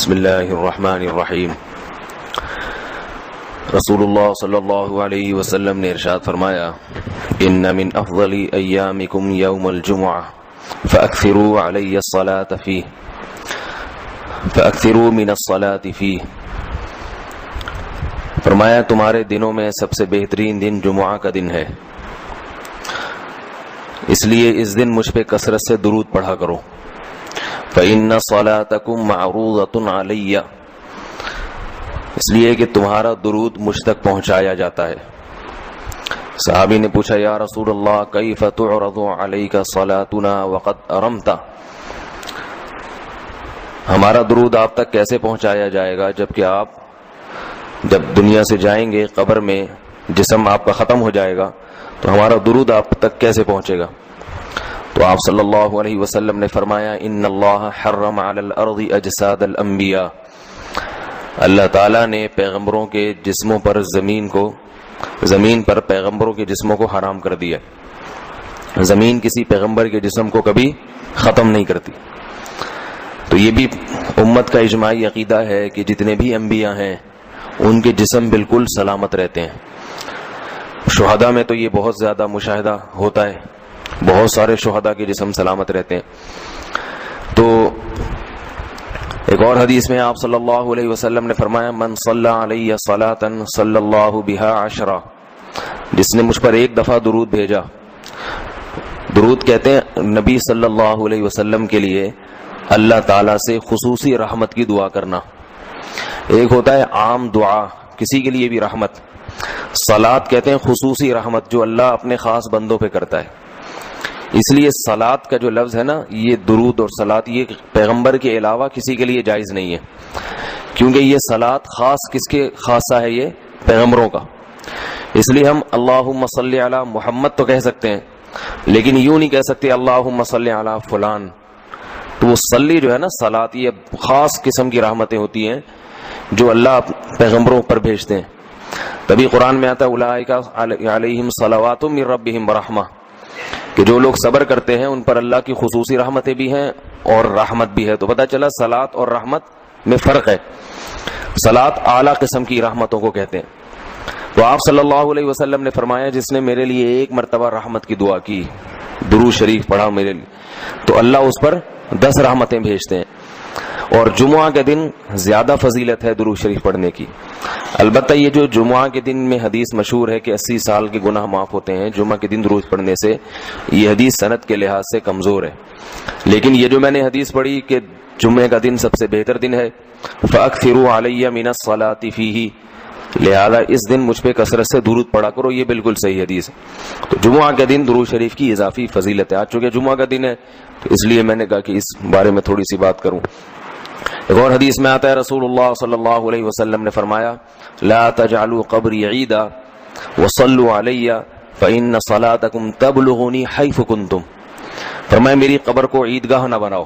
بسم اللہ الرحمن الرحیم۔ رسول اللہ صلی اللہ علیہ وسلم نے ارشاد فرمایا، ان من افضل ایامکم یوم الجمعہ فاکثروا علی الصلاۃ فیہ فاکثروا من الصلاۃ فیہ۔ فرمایا تمہارے دنوں میں سب سے بہترین دن جمعہ کا دن ہے، اس لیے اس دن مجھ پہ کثرت سے درود پڑھا کرو۔ فإن صلاتکم معروضۃ علی، اس لیے کہ تمہارا درود مجھ تک پہنچایا جاتا ہے۔ صحابی نے پوچھا، یا رسول اللہ کیف تعرض علیک صلاتنا وقد ارمت، ہمارا درود آپ تک کیسے پہنچایا جائے گا جبکہ آپ جب دنیا سے جائیں گے، قبر میں جسم آپ کا ختم ہو جائے گا، تو ہمارا درود آپ تک کیسے پہنچے گا؟ تو آپ صلی اللہ علیہ وسلم نے فرمایا، ان اللہ حرم علی الارض اجساد الانبیاء، اللہ تعالیٰ نے پیغمبروں کے جسموں پر زمین پر پیغمبروں کے جسموں کو حرام کر دیا۔ زمین کسی پیغمبر کے جسم کو کبھی ختم نہیں کرتی۔ تو یہ بھی امت کا اجماعی عقیدہ ہے کہ جتنے بھی انبیاء ہیں ان کے جسم بالکل سلامت رہتے ہیں۔ شہداء میں تو یہ بہت زیادہ مشاہدہ ہوتا ہے، بہت سارے شہداء کے جسم سلامت رہتے ہیں۔ تو ایک اور حدیث میں آپ صلی اللہ علیہ وسلم نے فرمایا، من صلی علیہ صلاۃ صلی اللہ بہا عشرہ، جس نے مجھ پر ایک دفعہ درود بھیجا۔ درود کہتے ہیں نبی صلی اللہ علیہ وسلم کے لیے اللہ تعالیٰ سے خصوصی رحمت کی دعا کرنا۔ ایک ہوتا ہے عام دعا، کسی کے لیے بھی رحمت، صلاۃ کہتے ہیں خصوصی رحمت جو اللہ اپنے خاص بندوں پہ کرتا ہے۔ اس لیے صلاۃ کا جو لفظ ہے نا، یہ درود اور صلاۃ یہ پیغمبر کے علاوہ کسی کے لیے جائز نہیں ہے، کیونکہ یہ صلاۃ خاص کس کے خاصہ ہے؟ یہ پیغمبروں کا۔ اس لیے ہم اللہم صلی علی محمد تو کہہ سکتے ہیں، لیکن یوں نہیں کہہ سکتے اللہم صلی علی فلان۔ تو وہ صلی جو ہے نا، صلاۃ یہ خاص قسم کی رحمتیں ہوتی ہیں جو اللہ پیغمبروں پر بھیجتے ہیں۔ تبھی قرآن میں آتا ہے اولئک علیہم صلوات من ربہم ورحمہ، کہ جو لوگ صبر کرتے ہیں ان پر اللہ کی خصوصی رحمتیں بھی ہیں اور رحمت بھی ہے۔ تو پتہ چلا صلاۃ اور رحمت میں فرق ہے۔ صلاۃ اعلیٰ قسم کی رحمتوں کو کہتے ہیں۔ تو آپ صلی اللہ علیہ وسلم نے فرمایا، جس نے میرے لیے ایک مرتبہ رحمت کی دعا کی، درود شریف پڑھا میرے لیے، تو اللہ اس پر 10 رحمتیں بھیجتے ہیں۔ اور جمعہ کے دن زیادہ فضیلت ہے درود شریف پڑھنے کی۔ البتہ یہ جو جمعہ کے دن میں حدیث مشہور ہے کہ 80 سال کے گناہ معاف ہوتے ہیں جمعہ کے دن درود پڑھنے سے، یہ حدیث سند کے لحاظ سے کمزور ہے۔ لیکن یہ جو میں نے حدیث پڑھی کہ جمعہ کا دن سب سے بہتر دن ہے، فَأَكْثِرُوا عَلَيَّ مِنَ الصَّلَاةِ فِيهِ، لہذا اس دن مجھ پہ کثرت سے درود پڑھا کرو، یہ بالکل صحیح حدیث ہے۔ تو جمعہ کے دن درود شریف کی اضافی فضیلت ہے۔ آج چونکہ جمعہ کا دن ہے تو اس لیے میں نے کہا کہ اس بارے میں تھوڑی سی بات کروں۔ ایک اور حدیث میں آتا ہے، رسول اللہ صلی اللہ علیہ وسلم نے فرمایا، لا تجعلوا قبری عیدا وصلوا علی فإن صلاتکم تبلغنی حیث کنتم۔ فرمایا میری قبر کو عیدگاہ نہ بناؤ،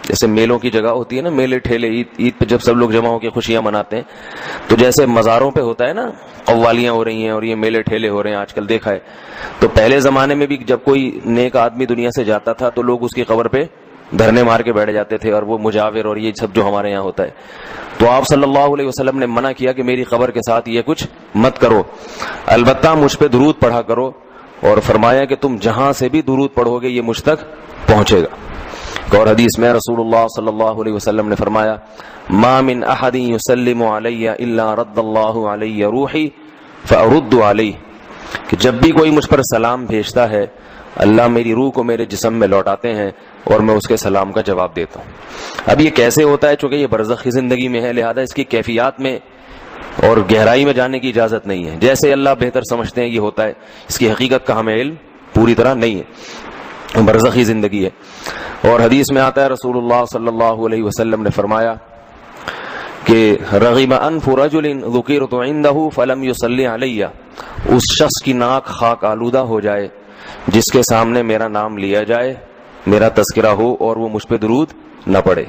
جیسے میلوں کی جگہ ہوتی ہے نا، میلے ٹھیلے، عید پہ جب سب لوگ جمع ہو کے خوشیاں مناتے ہیں، تو جیسے مزاروں پہ ہوتا ہے نا، قوالیاں ہو رہی ہیں اور یہ میلے ٹھیلے ہو رہے ہیں، آج کل دیکھا ہے۔ تو پہلے زمانے میں بھی جب کوئی نیک آدمی دنیا سے جاتا تھا تو لوگ اس کی قبر پہ دھرنے مار کے بیٹھ جاتے تھے، اور وہ مجاور اور یہ سب جو ہمارے یہاں ہوتا ہے۔ تو آپ صلی اللہ علیہ وسلم نے منع کیا کہ میری قبر کے ساتھ یہ کچھ مت کرو، البتہ مجھ پہ درود پڑھا کرو، اور فرمایا کہ تم جہاں سے بھی درود پڑھو گے یہ مجھ تک پہنچے گا۔ ایک اور حدیث میں رسول اللہ صلی اللہ علیہ وسلم نے فرمایا، ما من احد یسلم علی الا رد اللہ علی روحی فارد علیہ، کہ جب بھی کوئی مجھ پر سلام بھیجتا ہے اللہ میری روح کو میرے جسم میں لوٹاتے ہیں اور میں اس کے سلام کا جواب دیتا ہوں۔ اب یہ کیسے ہوتا ہے؟ چونکہ یہ برزخی زندگی میں ہے، لہذا اس کی کیفیات میں اور گہرائی میں جانے کی اجازت نہیں ہے۔ جیسے اللہ بہتر سمجھتے ہیں یہ ہوتا ہے، اس کی حقیقت کا ہمیں علم پوری طرح نہیں ہے، برزخی زندگی ہے۔ اور حدیث میں آتا ہے رسول اللہ صلی اللہ علیہ وسلم نے فرمایا کہ رغم انف رجل ذکرت عندہ فلم یصلی علی، اس شخص کی ناک خاک آلودہ ہو جائے جس کے سامنے میرا نام لیا جائے، میرا تذکرہ ہو اور وہ مجھ پہ درود نہ پڑے۔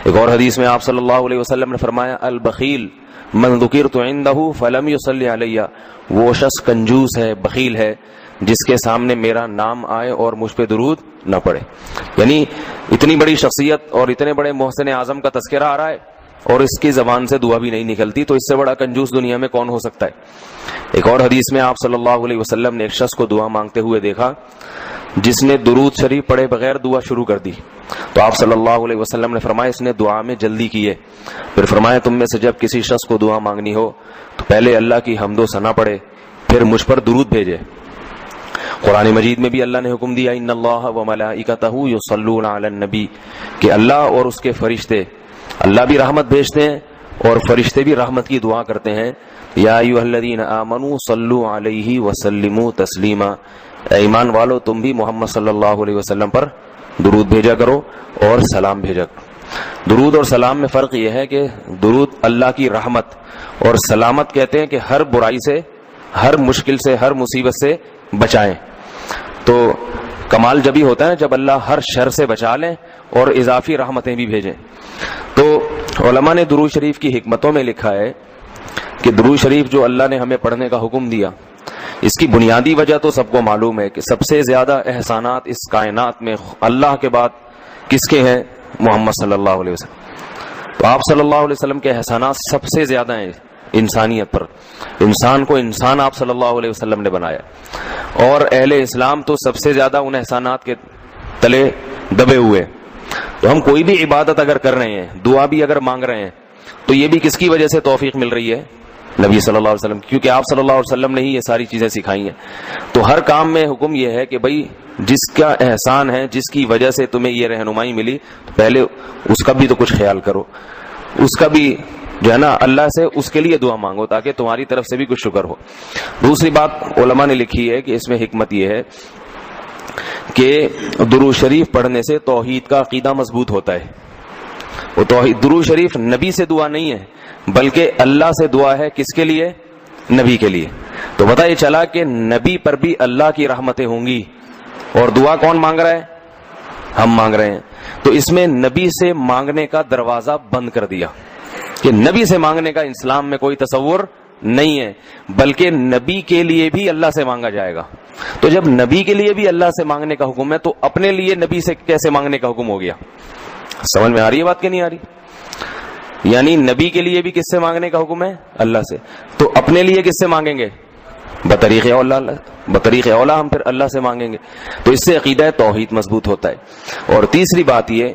ایک اور حدیث میں آپ صلی اللہ علیہ وسلم نے فرمایا، البخیل من ذکرت عندہ فلم یصلی علی، وہ شخص کنجوس ہے، بخیل ہے جس کے سامنے میرا نام آئے اور مجھ پہ درود نہ پڑے۔ یعنی اتنی بڑی شخصیت اور اتنے بڑے محسن اعظم کا تذکرہ آ رہا ہے اور اس کی زبان سے دعا بھی نہیں نکلتی، تو اس سے بڑا کنجوس دنیا میں کون ہو سکتا ہے؟ ایک اور حدیث میں آپ صلی اللہ علیہ وسلم نے ایک شخص کو دعا مانگتے ہوئے دیکھا جس نے درود شریف پڑھے بغیر دعا شروع کر دی، تو آپ صلی اللہ علیہ وسلم نے فرمایا اس نے دعا میں جلدی کی ہے۔ پھر فرمایا تم میں سے جب کسی شخص کو دعا مانگنی ہو تو پہلے اللہ کی حمد و ثنا پڑھے، پھر مجھ پر درود بھیجے۔ قرآن مجید میں بھی اللہ نے حکم دیا ان اللہ و ملائکتہ یصلون علی النبی، کہ اللہ اور اس کے فرشتے، اللہ بھی رحمت بھیجتے ہیں اور فرشتے بھی رحمت کی دعا کرتے ہیں۔ یا ایھا الذین آمنوا صلوا علیہ وسلموا تسلیما، اے ایمان والو تم بھی محمد صلی اللہ علیہ وسلم پر درود بھیجا کرو اور سلام بھیجا کرو۔ درود اور سلام میں فرق یہ ہے کہ درود اللہ کی رحمت، اور سلامت کہتے ہیں کہ ہر برائی سے، ہر مشکل سے، ہر مصیبت سے بچائیں۔ تو کمال جبھی ہوتا ہے جب اللہ ہر شر سے بچا لیں اور اضافی رحمتیں بھی بھیجیں۔ تو علماء نے درود شریف کی حکمتوں میں لکھا ہے کہ درود شریف جو اللہ نے ہمیں پڑھنے کا حکم دیا، اس کی بنیادی وجہ تو سب کو معلوم ہے کہ سب سے زیادہ احسانات اس کائنات میں اللہ کے بعد کس کے ہیں؟ محمد صلی اللہ علیہ وسلم۔ تو آپ صلی اللہ علیہ وسلم کے احسانات سب سے زیادہ ہیں انسانیت پر، انسان کو انسان آپ صلی اللہ علیہ وسلم نے بنایا، اور اہل اسلام تو سب سے زیادہ ان احسانات کے تلے دبے ہوئے۔ تو ہم کوئی بھی عبادت اگر کر رہے ہیں، دعا بھی اگر مانگ رہے ہیں، تو یہ بھی کس کی وجہ سے توفیق مل رہی ہے؟ نبی صلی اللہ علیہ وسلم، کیونکہ آپ صلی اللہ علیہ وسلم نے ہی یہ ساری چیزیں سکھائی ہیں۔ تو ہر کام میں حکم یہ ہے کہ بھائی جس کا احسان ہے، جس کی وجہ سے تمہیں یہ رہنمائی ملی، تو پہلے اس کا بھی تو کچھ خیال کرو، اس کا بھی جو ہے نا اللہ سے اس کے لیے دعا مانگو تاکہ تمہاری طرف سے بھی کچھ شکر ہو۔ دوسری بات علماء نے لکھی ہے کہ اس میں حکمت یہ ہے کہ درود شریف پڑھنے سے توحید کا عقیدہ مضبوط ہوتا ہے۔ وہ توحید، درود شریف نبی سے دعا نہیں ہے بلکہ اللہ سے دعا ہے، کس کے لیے؟ نبی کے لیے۔ تو پتہ یہ چلا کہ نبی پر بھی اللہ کی رحمتیں ہوں گی، اور دعا کون مانگ رہا ہے؟ ہم مانگ رہے ہیں۔ تو اس میں نبی سے مانگنے کا دروازہ بند کر دیا کہ نبی سے مانگنے کا اسلام میں کوئی تصور نہیں ہے، بلکہ نبی کے لیے بھی اللہ سے مانگا جائے گا۔ تو جب نبی کے لیے بھی اللہ سے مانگنے کا حکم ہے تو اپنے لیے نبی سے کیسے مانگنے کا حکم ہو گیا؟ سمجھ میں آ رہی ہے بات کہ نہیں آ رہی؟ یعنی نبی کے لیے بھی کس سے مانگنے کا حکم ہے؟ اللہ سے۔ تو اپنے لیے کس سے مانگیں گے؟ بطریق اولا ہم پھر اللہ سے مانگیں گے۔ تو اس سے عقیدہ توحید مضبوط ہوتا ہے۔ اور تیسری بات یہ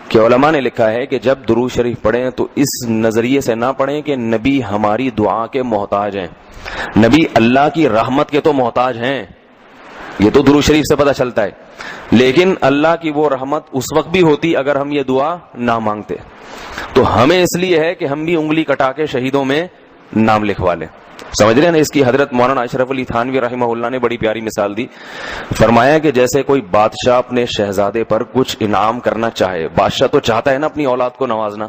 کہ علماء نے لکھا ہے کہ جب درود شریف پڑھیں تو اس نظریے سے نہ پڑھیں کہ نبی ہماری دعا کے محتاج ہیں، نبی اللہ کی رحمت کے تو محتاج ہیں، یہ تو درود شریف سے پتہ چلتا ہے، لیکن اللہ کی وہ رحمت اس وقت بھی ہوتی اگر ہم یہ دعا نہ مانگتے۔ تو ہمیں اس لیے ہے کہ ہم بھی انگلی کٹا کے شہیدوں میں نام لکھوا لیں۔ سمجھ رہے ہیں نا؟ اس کی حضرت مولانا اشرف علی تھانوی رحمہ اللہ نے بڑی پیاری مثال دی، فرمایا کہ جیسے کوئی بادشاہ اپنے شہزادے پر کچھ انعام کرنا چاہے، بادشاہ تو چاہتا ہے نا اپنی اولاد کو نوازنا،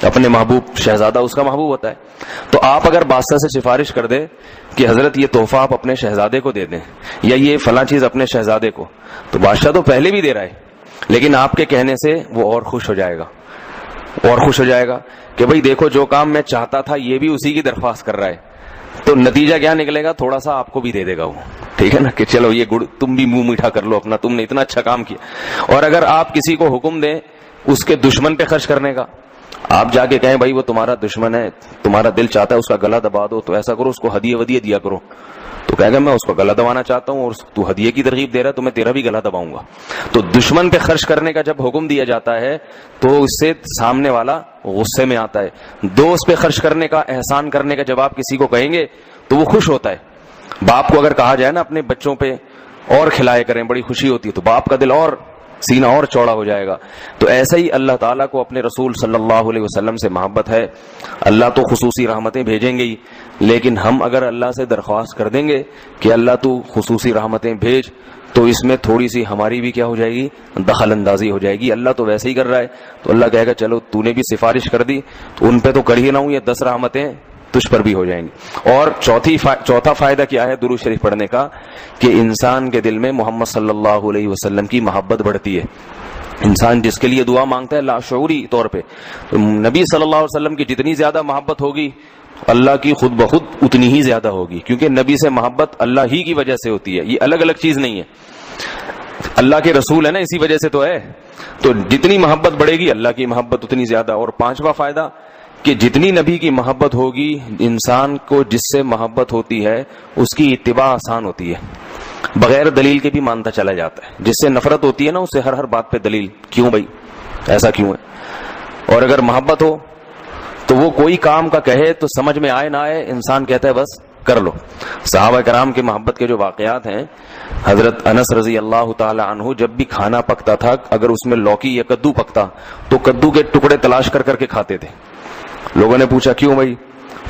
اپنے محبوب، شہزادہ اس کا محبوب ہوتا ہے، تو آپ اگر بادشاہ سے سفارش کر دیں کہ حضرت یہ تحفہ آپ اپنے شہزادے کو دے دیں یا یہ فلاں چیز اپنے شہزادے کو، تو بادشاہ تو پہلے بھی دے رہا ہے، لیکن آپ کے کہنے سے وہ اور خوش ہو جائے گا، اور خوش ہو جائے گا کہ بھئی دیکھو جو کام میں چاہتا تھا یہ بھی اسی کی درخواست کر رہا ہے۔ تو نتیجہ کیا نکلے گا؟ تھوڑا سا آپ کو بھی دے دے گا وہ، ٹھیک ہے نا، کہ چلو یہ گڑ تم بھی منہ میٹھا کر لو اپنا، تم نے اتنا اچھا کام کیا۔ اور اگر آپ کسی کو حکم دیں اس کے دشمن پہ خرچ کرنے کا، آپ جا کے کہیں بھائی وہ تمہارا دشمن ہے، تمہارا دل چاہتا ہے اس کا گلا دبا دو، تو ایسا کرو اس کو ہدیے ودیے دیا کرو، تو کہے گا میں اس کو گلا دبانا چاہتا ہوں اور تو ہدیے کی ترغیب دے رہا ہے تو میں تیرا بھی گلا دباؤں گا۔ تو دشمن پہ خرچ کرنے کا جب حکم دیا جاتا ہے تو اس سے سامنے والا غصے میں آتا ہے۔ دوست پہ خرچ کرنے کا، احسان کرنے کا جب آپ کسی کو کہیں گے تو وہ خوش ہوتا ہے۔ باپ کو اگر کہا جائے نا اپنے بچوں پہ اور کھلائے کریں، بڑی خوشی ہوتی ہے، تو باپ کا دل اور سینہ اور چوڑا ہو جائے گا۔ تو ایسا ہی اللہ تعالیٰ کو اپنے رسول صلی اللہ علیہ وسلم سے محبت ہے۔ اللہ تو خصوصی رحمتیں بھیجیں گے ہی، لیکن ہم اگر اللہ سے درخواست کر دیں گے کہ اللہ تو خصوصی رحمتیں بھیج، تو اس میں تھوڑی سی ہماری بھی کیا ہو جائے گی؟ دخل اندازی ہو جائے گی۔ اللہ تو ویسے ہی کر رہا ہے، تو اللہ کہے گا چلو تو نے بھی سفارش کر دی تو ان پہ تو کر ہی نہ ہوں، یہ 10 رحمتیں تجھ پر بھی ہو جائیں گی۔ اور چوتھا فائدہ کیا ہے درود شریف پڑھنے کا؟ کہ انسان کے دل میں محمد صلی اللہ علیہ وسلم کی محبت بڑھتی ہے۔ انسان جس کے لیے دعا مانگتا ہے لاشعوری طور پہ، تو نبی صلی اللہ علیہ وسلم کی جتنی زیادہ محبت ہوگی اللہ کی خود بخود اتنی ہی زیادہ ہوگی، کیونکہ نبی سے محبت اللہ ہی کی وجہ سے ہوتی ہے، یہ الگ الگ چیز نہیں ہے۔ اللہ کے رسول ہے نا، اسی وجہ سے تو ہے، تو جتنی محبت بڑھے گی اللہ کی محبت اتنی زیادہ۔ اور 5واں فائدہ کہ جتنی نبی کی محبت ہوگی انسان کو جس سے محبت ہوتی ہے اس کی اتباع آسان ہوتی ہے, بغیر دلیل کے بھی مانتا چلا جاتا ہے. جس سے نفرت ہوتی ہے نا اسے ہر بات پہ دلیل, کیوں بھائی ایسا کیوں ہے. اور اگر محبت ہو تو وہ کوئی کام کا کہے تو سمجھ میں آئے نہ آئے انسان کہتا ہے بس کر لو. صحابہ کرام کی محبت کے جو واقعات ہیں, حضرت انس رضی اللہ تعالی عنہ جب بھی کھانا پکتا تھا اگر اس میں لوکی یا کدو پکتا تو کدو کے ٹکڑے تلاش کر کے کھاتے تھے. لوگوں نے پوچھا کیوں بھائی؟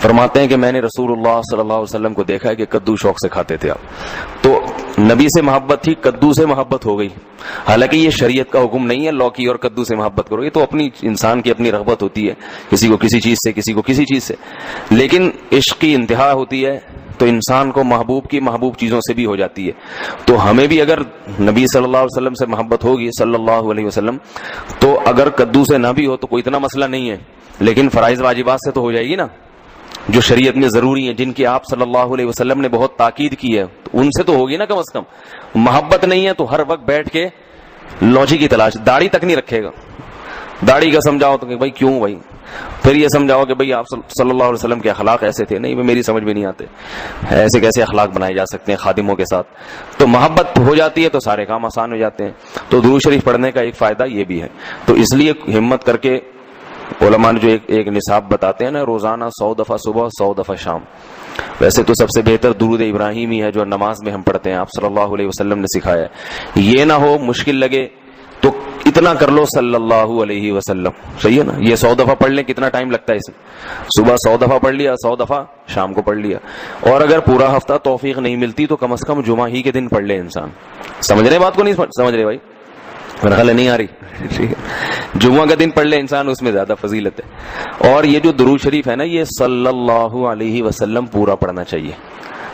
فرماتے ہیں کہ میں نے رسول اللہ صلی اللہ علیہ وسلم کو دیکھا ہے کہ کدو شوق سے کھاتے تھے آپ. تو نبی سے محبت تھی, کدو سے محبت ہو گئی. حالانکہ یہ شریعت کا حکم نہیں ہے لوکی اور کدو سے محبت کرو, یہ تو اپنی انسان کی اپنی رغبت ہوتی ہے, کسی کو کسی چیز سے, کسی کو کسی چیز سے. لیکن عشق کی انتہا ہوتی ہے تو انسان کو محبوب کی محبوب چیزوں سے بھی ہو جاتی ہے. تو ہمیں بھی اگر نبی صلی اللہ علیہ وسلم سے محبت ہوگی صلی اللہ علیہ وسلم, تو اگر کدو سے نہ بھی ہو تو کوئی اتنا مسئلہ نہیں ہے, لیکن فرائض واجبات سے تو ہو جائے گی نا, جو شریعت میں ضروری ہیں, جن کی آپ صلی اللہ علیہ وسلم نے بہت تاکید کی ہے, تو ان سے تو ہوگی نا کم از کم. محبت نہیں ہے تو ہر وقت بیٹھ کے لوجی کی تلاش, داڑھی تک نہیں رکھے گا. داڑھی کا سمجھاؤ تو کہ بھائی کیوں بھائی, پھر یہ سمجھاؤ کہ بھائی آپ صلی اللہ علیہ وسلم کے اخلاق ایسے تھے, نہیں میری سمجھ میں نہیں آتے, ایسے کیسے اخلاق بنائے جا سکتے ہیں خادموں کے ساتھ. تو محبت ہو جاتی ہے تو سارے کام آسان ہو جاتے ہیں. تو درود شریف پڑھنے کا ایک فائدہ یہ بھی ہے. تو اس لیے ہمت کر کے علماء نے جو ایک نصاب بتاتے ہیں نا, روزانہ 100 دفعہ صبح 100 دفعہ شام. ویسے تو سب سے بہتر درود ابراہیمی ہے جو نماز میں ہم پڑھتے ہیں, آپ صلی اللہ علیہ وسلم نے سکھایا ہے. یہ نہ ہو مشکل لگے تو اتنا کر لو صلی اللہ علیہ وسلم, صحیح ہے نا. یہ 100 دفعہ پڑھ لیں, کتنا ٹائم لگتا ہے اس میں, صبح 100 دفعہ پڑھ لیا, 100 دفعہ شام کو پڑھ لیا. اور اگر پورا ہفتہ توفیق نہیں ملتی تو کم از کم جمعہ ہی کے دن پڑھ لے انسان. سمجھ رہے بات کو, نہیں سمجھ رہے بھائی, میرا خیال نہیں آ رہی, جمعہ کا دن پڑھ لے انسان, اس میں زیادہ فضیلت ہے. اور یہ جو درود شریف ہے نا, یہ صلی اللہ علیہ وسلم پورا پڑھنا چاہیے.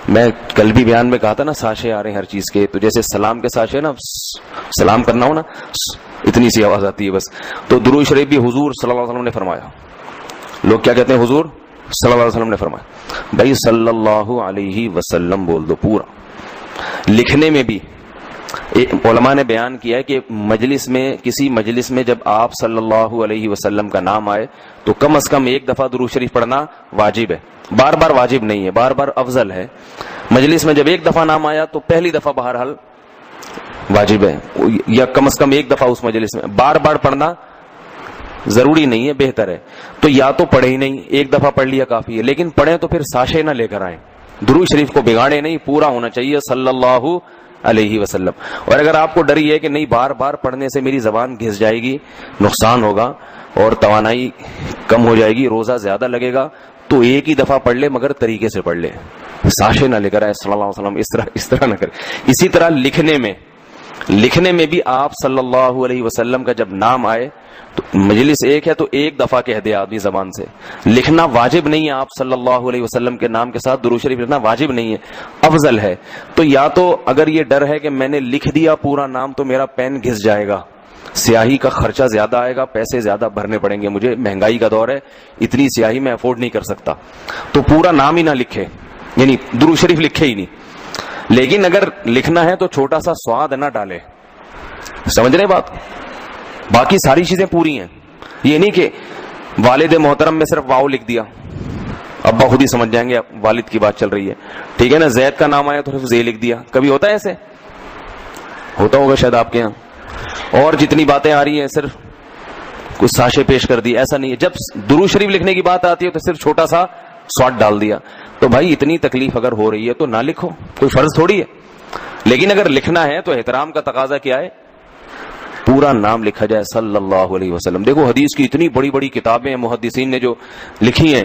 میں کل بھی بیان میں کہا تھا نا ساشے آ رہے ہیں ہر چیز کے, تو جیسے سلام کے ساشے نا, سلام کرنا ہو نا اتنی سی آواز آتی ہے بس. تو درود شریف بھی حضور صلی اللہ علیہ وسلم نے فرمایا. لوگ کیا کہتے ہیں حضور صلی اللہ علیہ وسلم نے فرمایا, بھائی صلی اللہ علیہ وسلم بول دو پورا. لکھنے میں بھی علماء نے بیان کیا ہے کہ مجلس میں, کسی مجلس میں جب آپ صلی اللہ علیہ وسلم کا نام آئے تو کم از کم ایک دفعہ درود شریف پڑھنا واجب ہے. بار بار واجب نہیں ہے, بار بار افضل ہے. مجلس میں جب ایک دفعہ نام آیا تو پہلی دفعہ بہرحال واجب ہے, یا کم از کم ایک دفعہ اس مجلس میں. بار بار پڑھنا ضروری نہیں ہے, بہتر ہے. تو یا تو پڑھے ہی نہیں, ایک دفعہ پڑھ لیا کافی ہے, لیکن پڑھیں تو پھر ساشے نہ لے کر آئیں. درود شریف کو بگاڑے نہیں, پورا ہونا چاہیے صلی اللہ علیہ وسلم. اور اگر آپ کو ڈر یہ ہے کہ نہیں بار بار پڑھنے سے میری زبان گھس جائے گی, نقصان ہوگا اور توانائی کم ہو جائے گی, روزہ زیادہ لگے گا, تو ایک ہی دفعہ پڑھ لے مگر طریقے سے پڑھ لے, ساشے نہ لے کر آئے صلی اللہ علیہ وسلم, اس طرح نہ کرے. اسی طرح لکھنے میں بھی آپ صلی اللہ علیہ وسلم کا جب نام آئے تو مجلس ایک ہے تو ایک دفعہ کہہ دے آدمی زبان سے. لکھنا واجب نہیں ہے, آپ صلی اللہ علیہ وسلم کے نام کے ساتھ درود شریف لکھنا واجب نہیں ہے, افضل ہے. تو یا تو اگر یہ ڈر ہے کہ میں نے لکھ دیا پورا نام تو میرا پین گھس جائے گا, سیاہی کا خرچہ زیادہ آئے گا, پیسے زیادہ بھرنے پڑیں گے مجھے, مہنگائی کا دور ہے, اتنی سیاہی میں افورڈ نہیں کر سکتا, تو پورا نام ہی نہ لکھے, یعنی درود شریف لکھے ہی نہیں. لیکن اگر لکھنا ہے تو چھوٹا سا سواد نہ ڈالے, سمجھ رہے بات. باقی ساری چیزیں پوری ہیں. یہ نہیں کہ والد محترم میں صرف واو لکھ دیا, ابا خود ہی سمجھ جائیں گے والد کی بات چل رہی ہے, ٹھیک ہے نا. زید کا نام آیا تو صرف زے لکھ دیا, کبھی ہوتا ہے ایسے, ہوتا ہوگا شاید آپ کے یہاں. اور جتنی باتیں آ رہی ہیں صرف کچھ ساشے پیش کر دی, ایسا نہیں ہے. جب درود شریف لکھنے کی بات آتی ہے تو صرف چھوٹا سا سواد ڈال دیا. تو بھائی اتنی تکلیف اگر ہو رہی ہے تو نہ لکھو, کوئی فرض تھوڑی ہے. لیکن اگر لکھنا ہے تو احترام کا تقاضا کیا ہے, پورا نام لکھا جائے صلی اللہ علیہ وسلم. دیکھو حدیث کی اتنی بڑی بڑی کتابیں محدثین نے جو لکھی ہیں,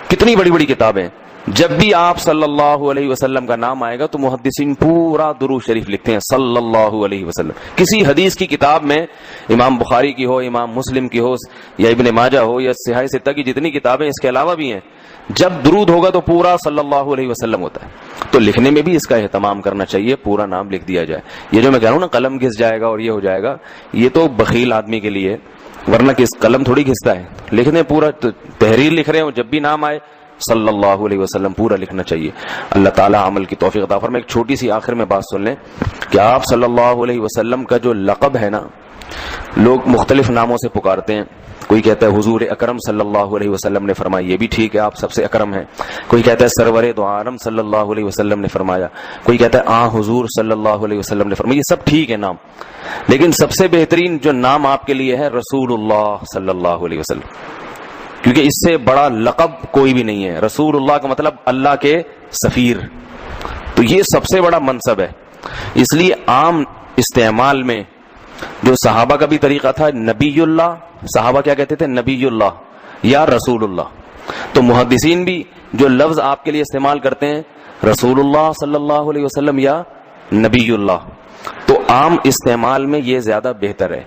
کتنی بڑی بڑی کتابیں. جب بھی آپ صلی اللہ علیہ وسلم کا نام آئے گا تو محدثین پورا درود شریف لکھتے ہیں صلی اللہ علیہ وسلم. کسی حدیث کی کتاب میں, امام بخاری کی ہو, امام مسلم کی ہو, یا ابن ماجہ ہو, یا صحیح ستہ کی جتنی کتابیں اس کے علاوہ بھی ہیں, جب درود ہوگا تو پورا صلی اللہ علیہ وسلم ہوتا ہے. تو لکھنے میں بھی اس کا اہتمام کرنا چاہیے, پورا نام لکھ دیا جائے. یہ جو میں کہہ رہا ہوں نا قلم گھس جائے گا اور یہ ہو جائے گا, یہ تو بخیل آدمی کے لیے, ورنہ کس قلم تھوڑی گھستا ہے. لکھنے پورا تحریر لکھ رہے ہوں, جب بھی نام آئے صلی اللہ علیہ وسلم پورا لکھنا چاہیے. اللہ تعالیٰ عمل کی توفیق عطا فرمائے. ایک چھوٹی سی آخر میں بات سن لیں کہ آپ صلی اللہ علیہ وسلم کا جو لقب ہے نا, لوگ مختلف ناموں سے پکارتے ہیں. کوئی کہتا ہے حضور اکرم صلی اللہ علیہ وسلم نے فرمایا، یہ بھی ٹھیک ہے، آپ سب سے اکرم ہیں۔ کوئی کہتا ہے سرور دو عالم صلی اللہ علیہ وسلم نے فرمایا، کوئی کہتا ہے حضور صلی اللہ علیہ وسلم نے فرمایا۔ یہ سب ٹھیک ہے نام، لیکن سب سے بہترین جو نام آپ کے لیے ہے رسول اللہ صلی اللہ علیہ وسلم، کیونکہ اس سے بڑا لقب کوئی بھی نہیں ہے۔ رسول اللہ کا مطلب اللہ کے سفیر، تو یہ سب سے بڑا منصب ہے۔ اس لیے عام استعمال میں جو صحابہ کا بھی طریقہ تھا، نبی اللہ، صحابہ کیا کہتے تھے؟ نبی اللہ یا رسول اللہ۔ تو محدثین بھی جو لفظ آپ کے لیے استعمال کرتے ہیں رسول اللہ صلی اللہ علیہ وسلم یا نبی اللہ، تو عام استعمال میں یہ زیادہ بہتر ہے،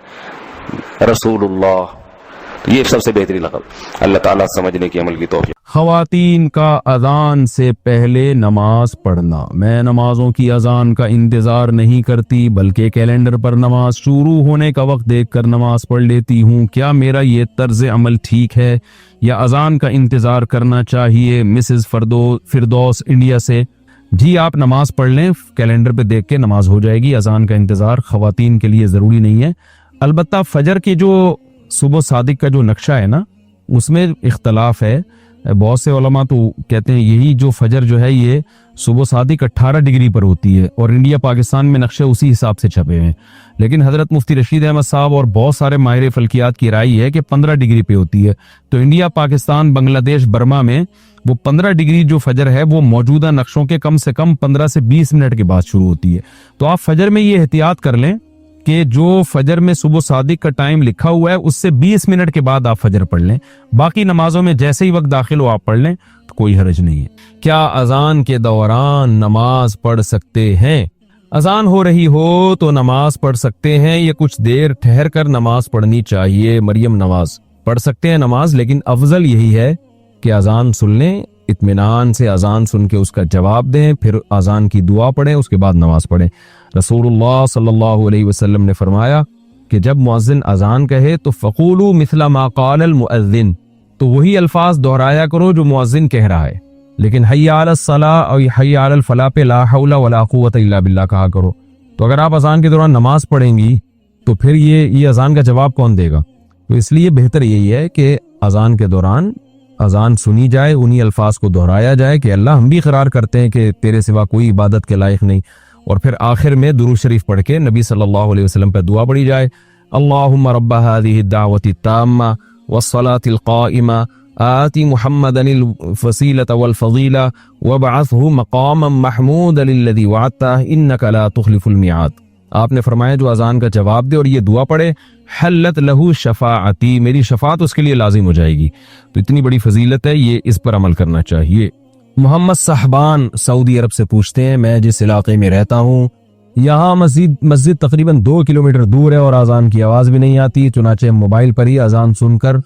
رسول اللہ، یہ سب سے بہترین لقب۔ اللہ تعالیٰ سمجھنے کی عمل کی توفیق۔ خواتین کا اذان سے پہلے نماز پڑھنا۔ میں نمازوں کی اذان کا انتظار نہیں کرتی، بلکہ کیلنڈر پر نماز شروع ہونے کا وقت دیکھ کر نماز پڑھ لیتی ہوں۔ کیا میرا یہ طرز عمل ٹھیک ہے یا اذان کا انتظار کرنا چاہیے؟ مسز فردوس انڈیا سے۔ جی آپ نماز پڑھ لیں، کیلنڈر پہ دیکھ کے نماز ہو جائے گی۔ اذان کا انتظار خواتین کے لیے ضروری نہیں ہے۔ البتہ فجر کے جو صبح صادق کا جو نقشہ ہے نا، اس میں اختلاف ہے۔ بہت سے علماء تو کہتے ہیں یہی جو فجر جو ہے یہ صبح صادق 18 ڈگری پر ہوتی ہے، اور انڈیا پاکستان میں نقشے اسی حساب سے چھپے ہیں، لیکن حضرت مفتی رشید احمد صاحب اور بہت سارے ماہر فلکیات کی رائے ہے کہ 15 ڈگری پہ ہوتی ہے۔ تو انڈیا، پاکستان، بنگلہ دیش، برما میں وہ 15 ڈگری جو فجر ہے وہ موجودہ نقشوں کے کم سے کم 15 سے 20 منٹ کے بعد شروع ہوتی ہے۔ تو آپ فجر میں یہ احتیاط کر لیں کہ جو فجر میں صبح صادق کا ٹائم لکھا ہوا ہے اس سے 20 منٹ کے بعد آپ فجر پڑھ لیں۔ باقی نمازوں میں جیسے ہی وقت داخل ہو آپ پڑھ لیں تو کوئی حرج نہیں ہے۔ کیا اذان کے دوران نماز پڑھ سکتے ہیں؟ اذان ہو رہی ہو تو نماز پڑھ سکتے ہیں یا کچھ دیر ٹھہر کر نماز پڑھنی چاہیے؟ مریم نواز۔ پڑھ سکتے ہیں نماز، لیکن افضل یہی ہے کہ اذان سن لیں، اطمینان سے اذان سن کے اس کا جواب دیں، پھر اذان کی دعا پڑھیں، اس کے بعد نماز پڑھیں۔ رسول اللہ صلی اللہ علیہ وسلم نے فرمایا کہ جب مؤذن اذان کہے تو فقولوا مثل ما قال المؤذن، تو وہی الفاظ دہرایا کرو جو مؤذن کہہ رہا ہے، لیکن حی علی الصلاۃ اور حی علی الفلاح پہ لا حول ولا قوت الا باللہ کہا کرو۔ تو اگر آپ اذان کے دوران نماز پڑھیں گی تو پھر یہ اذان کا جواب کون دے گا؟ تو اس لیے بہتر یہی ہے کہ اذان کے دوران اذان سنی جائے، انہی الفاظ کو دہرایا جائے کہ اللہ ہم بھی اقرار کرتے ہیں کہ تیرے سوا کوئی عبادت کے لائق نہیں، اور پھر آخر میں درود شریف پڑھ کے نبی صلی اللہ علیہ وسلم پہ دعا پڑھی جائے۔ اللہم رب هذه الدعوة التامة والصلاة القائمة آت محمدا الوسیلة والفضیلة وابعثه مقاما محمودا الذی وعدته انک لا تخلف الميعاد۔ آپ نے فرمایا جو اذان کا جواب دے اور یہ دعا پڑھے، حلت لہو شفاعتی، میری شفاعت اس کے لیے لازم ہو جائے گی۔ تو اتنی بڑی فضیلت ہے، یہ اس پر عمل کرنا چاہیے۔ محمد صاحبان سعودی عرب سے پوچھتے ہیں، میں جس علاقے میں رہتا ہوں یہاں مسجد تقریباً 2 کلومیٹر دور ہے اور اذان کی آواز بھی نہیں آتی، چنانچہ موبائل پر ہی اذان سن کر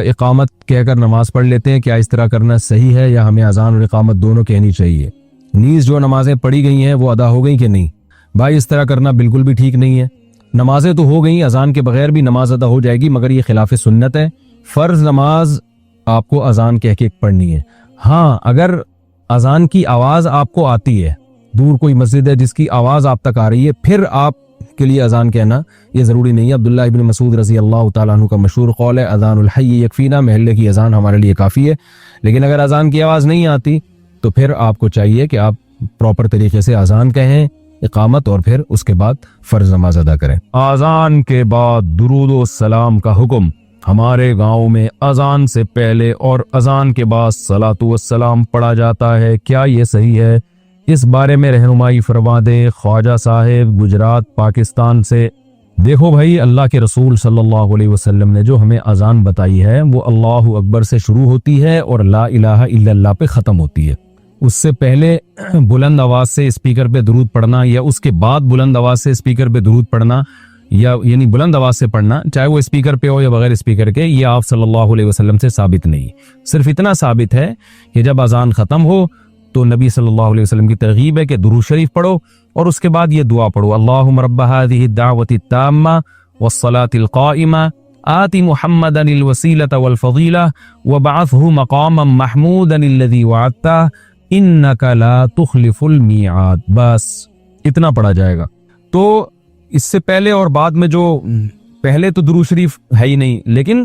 اقامت کہہ کر نماز پڑھ لیتے ہیں۔ کیا اس طرح کرنا صحیح ہے یا ہمیں اذان اور اقامت دونوں کہنی چاہیے؟ نیز جو نمازیں پڑھی گئی ہیں وہ ادا ہو گئی کہ نہیں؟ بھائی اس طرح کرنا بالکل بھی ٹھیک نہیں ہے۔ نمازیں تو ہو گئیں، اذان کے بغیر بھی نماز ادا ہو جائے گی، مگر یہ خلاف سنت ہے۔ فرض نماز آپ کو اذان کہہ کے پڑھنی ہے۔ ہاں اگر اذان کی آواز آپ کو آتی ہے، دور کوئی مسجد ہے جس کی آواز آپ تک آ رہی ہے، پھر آپ کے لیے اذان کہنا یہ ضروری نہیں ہے۔ عبداللہ ابن مسعود رضی اللہ تعالیٰ عنہ کا مشہور قول ہے، اذان الحی یکفینا، محلے کی اذان ہمارے لیے کافی ہے۔ لیکن اگر اذان کی آواز نہیں آتی تو پھر آپ کو چاہیے کہ آپ پراپر طریقے سے اذان کہیں، اقامت، اور پھر اس کے بعد فرض نماز ادا کریں۔ اذان کے بعد درود و سلام کا حکم۔ ہمارے گاؤں میں اذان سے پہلے اور اذان کے بعد صلاۃ و السلام پڑھا جاتا ہے، کیا یہ صحیح ہے؟ اس بارے میں رہنمائی فرما دیں۔ خواجہ صاحب گجرات پاکستان سے۔ دیکھو بھائی، اللہ کے رسول صلی اللہ علیہ وسلم نے جو ہمیں اذان بتائی ہے وہ اللہ اکبر سے شروع ہوتی ہے اور لا الہ الا اللہ پہ ختم ہوتی ہے۔ اس سے پہلے بلند آواز سے اسپیکر پہ درود پڑھنا یا اس کے بعد بلند آواز سے اسپیکر پہ درود پڑھنا، یا یعنی بلند آواز سے پڑھنا، چاہے وہ اسپیکر پہ ہو یا بغیر اسپیکر کے، یہ آپ صلی اللہ علیہ وسلم سے ثابت نہیں۔ صرف اتنا ثابت ہے کہ جب اذان ختم ہو تو نبی صلی اللہ علیہ وسلم کی ترغیب ہے کہ درود شریف پڑھو اور اس کے بعد یہ دعا پڑھو، اللہم رب هذه الدعوة التامة والصلاة القائمة آت محمدا الوسیلة والفضیلة وابعثه مقاما محمودا الذی وعدته انک لا تخلف المیعاد۔ بس اتنا پڑھا جائے گا۔ تو اس سے پہلے اور بعد میں جو پہلے تو درود شریف ہے ہی نہیں، لیکن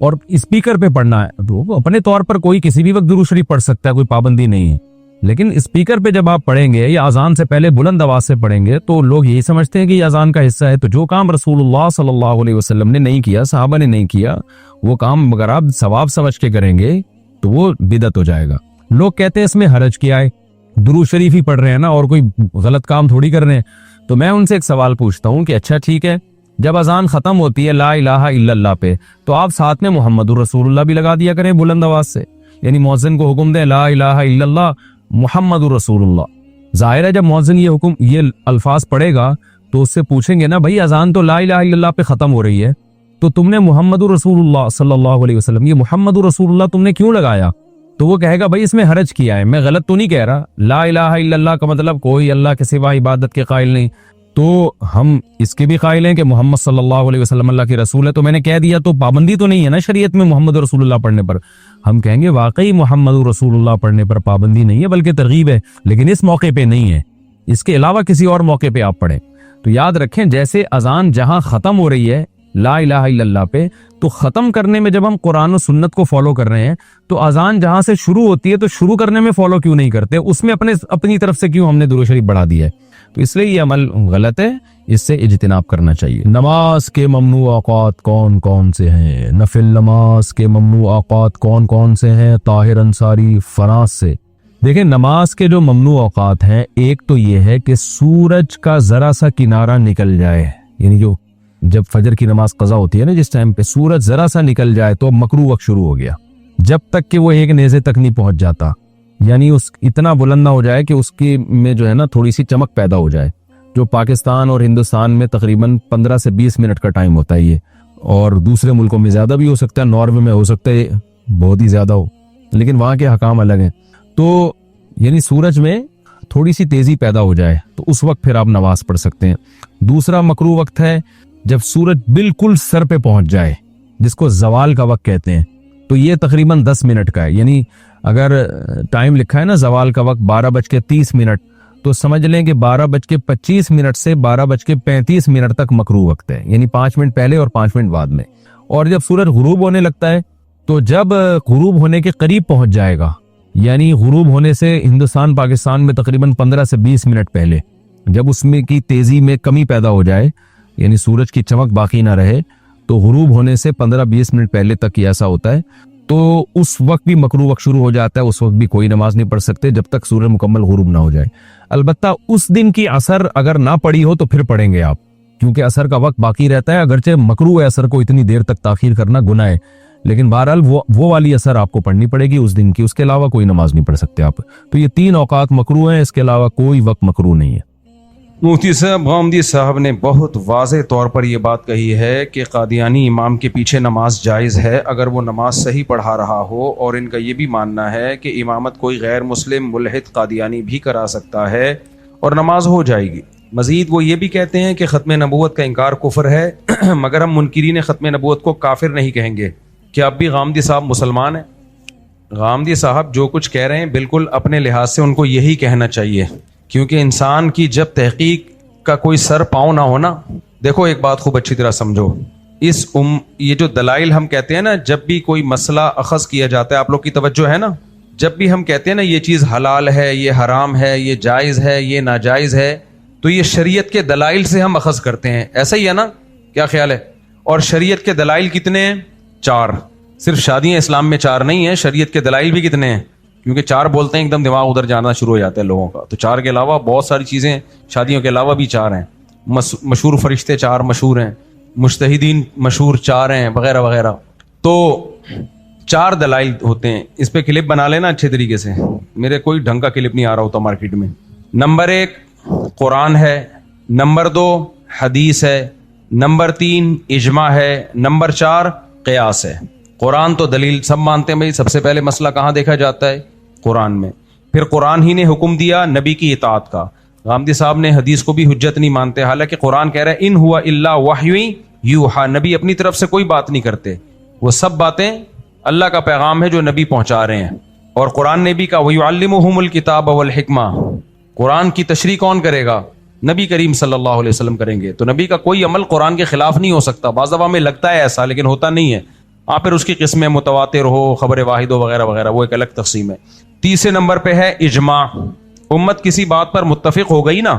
اور اسپیکر پہ پڑھنا ہے تو اپنے طور پر کوئی کسی بھی وقت درود شریف پڑھ سکتا ہے، کوئی پابندی نہیں ہے، لیکن اسپیکر پہ جب آپ پڑھیں گے یا اذان سے پہلے بلند آواز سے پڑھیں گے تو لوگ یہی سمجھتے ہیں کہ یہ اذان کا حصہ ہے. تو جو کام رسول اللہ صلی اللہ علیہ وسلم نے نہیں کیا، صحابہ نے نہیں کیا، وہ کام اگر آپ ثواب سمجھ کے کریں گے تو وہ بدعت ہو جائے گا. لوگ کہتے ہیں اس میں حرج کیا ہے، درود شریف ہی پڑھ رہے ہیں نا، اور کوئی غلط کام تھوڑی کر رہے ہیں. تو میں ان سے ایک سوال پوچھتا ہوں کہ اچھا ٹھیک ہے، جب اذان ختم ہوتی ہے لا الہ الا اللہ پہ، تو آپ ساتھ میں محمد الرسول اللہ بھی لگا دیا کریں بلند آواز سے، یعنی مؤذن کو حکم دیں لا الہ الا اللہ محمد الرسول اللہ. ظاہر ہے جب مؤذن یہ الفاظ پڑھے گا تو اس سے پوچھیں گے نا بھائی اذان تو لا الہ الا اللہ پہ ختم ہو رہی ہے، تو تم نے محمد الرسول اللہ صلی اللہ علیہ وسلم، یہ محمد الرسول اللہ تم نے کیوں لگایا؟ تو وہ کہے گا بھائی اس میں حرج کیا ہے، میں غلط تو نہیں کہہ رہا، لا الہ الا اللہ کا مطلب کوئی اللہ کے سوا عبادت کے قائل نہیں، تو ہم اس کے بھی قائل ہیں کہ محمد صلی اللہ علیہ وسلم اللہ کے رسول ہے. تو میں نے کہہ دیا تو پابندی تو نہیں ہے نا شریعت میں محمد رسول اللہ پڑھنے پر. ہم کہیں گے واقعی محمد رسول اللہ پڑھنے پر پابندی نہیں ہے بلکہ ترغیب ہے، لیکن اس موقع پہ نہیں ہے، اس کے علاوہ کسی اور موقع پہ آپ پڑھیں. تو یاد رکھیں جیسے اذان جہاں ختم ہو رہی ہے لا الہ الا اللہ پہ، تو ختم کرنے میں جب ہم قرآن و سنت کو فالو کر رہے ہیں تو اذان جہاں سے شروع ہوتی ہے تو شروع کرنے میں فالو کیوں نہیں کرتے، اس میں اپنی طرف سے کیوں ہم نے درود شریف بڑھا دیا ہے؟ تو اس لیے یہ عمل غلط ہے، اس سے اجتناب کرنا چاہیے. نماز کے ممنوع اوقات کون کون سے ہیں؟ نفل نماز کے ممنوع اوقات کون کون سے ہیں؟ طاہر انصاری فرانس سے. دیکھیں نماز کے جو ممنوع اوقات ہیں، ایک تو یہ ہے کہ سورج کا ذرا سا کنارہ نکل جائے، یعنی جب فجر کی نماز قضا ہوتی ہے نا جس ٹائم پہ سورج ذرا سا نکل جائے تو مکروہ وقت شروع ہو گیا، جب تک کہ وہ ایک نیزے تک نہیں پہنچ جاتا، یعنی اس اتنا بلند نہ ہو جائے کہ اس کی میں جو ہے نا تھوڑی سی چمک پیدا ہو جائے. جو پاکستان اور ہندوستان میں تقریباً 15 سے 20 منٹ کا ٹائم ہوتا ہے یہ، اور دوسرے ملکوں میں زیادہ بھی ہو سکتا ہے، ناروے میں ہو سکتا ہے بہت ہی زیادہ ہو، لیکن وہاں کے حکام الگ ہیں. تو یعنی سورج میں تھوڑی سی تیزی پیدا ہو جائے تو اس وقت پھر آپ نماز پڑھ سکتے ہیں. دوسرا مکروہ وقت ہے جب سورج بالکل سر پہ پہنچ جائے، جس کو زوال کا وقت کہتے ہیں، تو یہ تقریباً 10 منٹ کا ہے. یعنی اگر ٹائم لکھا ہے نا زوال کا وقت 12:30 تو سمجھ لیں کہ 12:25 سے 12:35 تک مکروہ وقت ہے، یعنی 5 منٹ پہلے اور 5 منٹ بعد میں. اور جب سورج غروب ہونے لگتا ہے تو جب غروب ہونے کے قریب پہنچ جائے گا، یعنی غروب ہونے سے ہندوستان پاکستان میں تقریباً 15 سے 20 منٹ پہلے، جب اس میں کی تیزی میں کمی پیدا ہو جائے، یعنی سورج کی چمک باقی نہ رہے، تو غروب ہونے سے 15-20 منٹ پہلے تک یہ ایسا ہوتا ہے، تو اس وقت بھی مکروہ وقت شروع ہو جاتا ہے. اس وقت بھی کوئی نماز نہیں پڑھ سکتے جب تک سورج مکمل غروب نہ ہو جائے. البتہ اس دن کی عصر اگر نہ پڑی ہو تو پھر پڑھیں گے آپ، کیونکہ عصر کا وقت باقی رہتا ہے، اگرچہ مکروہ ہے عصر کو اتنی دیر تک تاخیر کرنا گناہ ہے، لیکن بہرحال وہ والی عصر آپ کو پڑھنی پڑے گی اس دن کی، اس کے علاوہ کوئی نماز نہیں پڑھ سکتے آپ. تو یہ 3 اوقات مکروہ ہیں، اس کے علاوہ کوئی وقت مکروہ نہیں ہے. مفتی صاحب غامدی صاحب نے بہت واضح طور پر یہ بات کہی ہے کہ قادیانی امام کے پیچھے نماز جائز ہے اگر وہ نماز صحیح پڑھا رہا ہو، اور ان کا یہ بھی ماننا ہے کہ امامت کوئی غیر مسلم ملحد قادیانی بھی کرا سکتا ہے اور نماز ہو جائے گی. مزید وہ یہ بھی کہتے ہیں کہ ختم نبوت کا انکار کفر ہے مگر ہم منکرین ختم نبوت کو کافر نہیں کہیں گے. کیا اب بھی غامدی صاحب مسلمان ہیں؟ غامدی صاحب جو کچھ کہہ رہے ہیں بالکل اپنے لحاظ سے ان کو یہی کہنا چاہیے، کیونکہ انسان کی جب تحقیق کا کوئی سر پاؤں نہ ہونا. دیکھو ایک بات خوب اچھی طرح سمجھو، یہ جو دلائل ہم کہتے ہیں نا، جب بھی کوئی مسئلہ اخذ کیا جاتا ہے، آپ لوگ کی توجہ ہے نا، جب بھی ہم کہتے ہیں نا یہ چیز حلال ہے، یہ حرام ہے، یہ جائز ہے، یہ ناجائز ہے، تو یہ شریعت کے دلائل سے ہم اخذ کرتے ہیں. ایسا ہی ہے نا؟ کیا خیال ہے؟ اور شریعت کے دلائل کتنے ہیں؟ 4. صرف شادیاں اسلام میں 4 نہیں ہیں، شریعت کے دلائل بھی کتنے ہیں؟ کیونکہ 4 بولتے ہیں ایک دم دماغ ادھر جانا شروع ہو جاتا ہے لوگوں کا. تو 4 کے علاوہ بہت ساری چیزیں، شادیوں کے علاوہ بھی 4 ہیں. مشہور فرشتے 4 مشہور ہیں، مجتہدین مشہور 4 ہیں، وغیرہ وغیرہ. تو 4 دلائل ہوتے ہیں. اس پہ کلپ بنا لینا اچھے طریقے سے، میرے کوئی ڈھنگ کا کلپ نہیں آ رہا ہوتا مارکیٹ میں. نمبر 1 قرآن ہے، نمبر 2 حدیث ہے، نمبر 3 اجماع ہے، نمبر 4 قیاس ہے. قرآن تو دلیل سب مانتے ہیں بھائی، سب سے پہلے مسئلہ کہاں دیکھا جاتا ہے؟ قرآن میں. پھر قرآن ہی نے حکم دیا نبی کی اطاعت کا. غامدی صاحب نے حدیث کو بھی حجت نہیں مانتے، حالانکہ قرآن کہہ رہا ہے ان ہوا الا وحی یوحا، نبی اپنی طرف سے کوئی بات نہیں کرتے، وہ سب باتیں اللہ کا پیغام ہے جو نبی پہنچا رہے ہیں. اور قرآن نے بھی کہا وَيُعَلِّمُهُمُ الْكِتَابَ وَالْحِكْمَةَ، قرآن کی تشریح کون کرے گا؟ نبی کریم صلی اللہ علیہ وسلم کریں گے. تو نبی کا کوئی عمل قرآن کے خلاف نہیں ہو سکتا. بعض دفعہ میں لگتا ہے ایسا لیکن ہوتا نہیں ہے. پھر اس کی قسمیں متواتر ہو, خبر واحد ہو وغیرہ وغیرہ, وہ ایک الگ تقسیم ہے. تیسرے نمبر پہ ہے اجماع. امت کسی بات پر متفق ہو گئی نا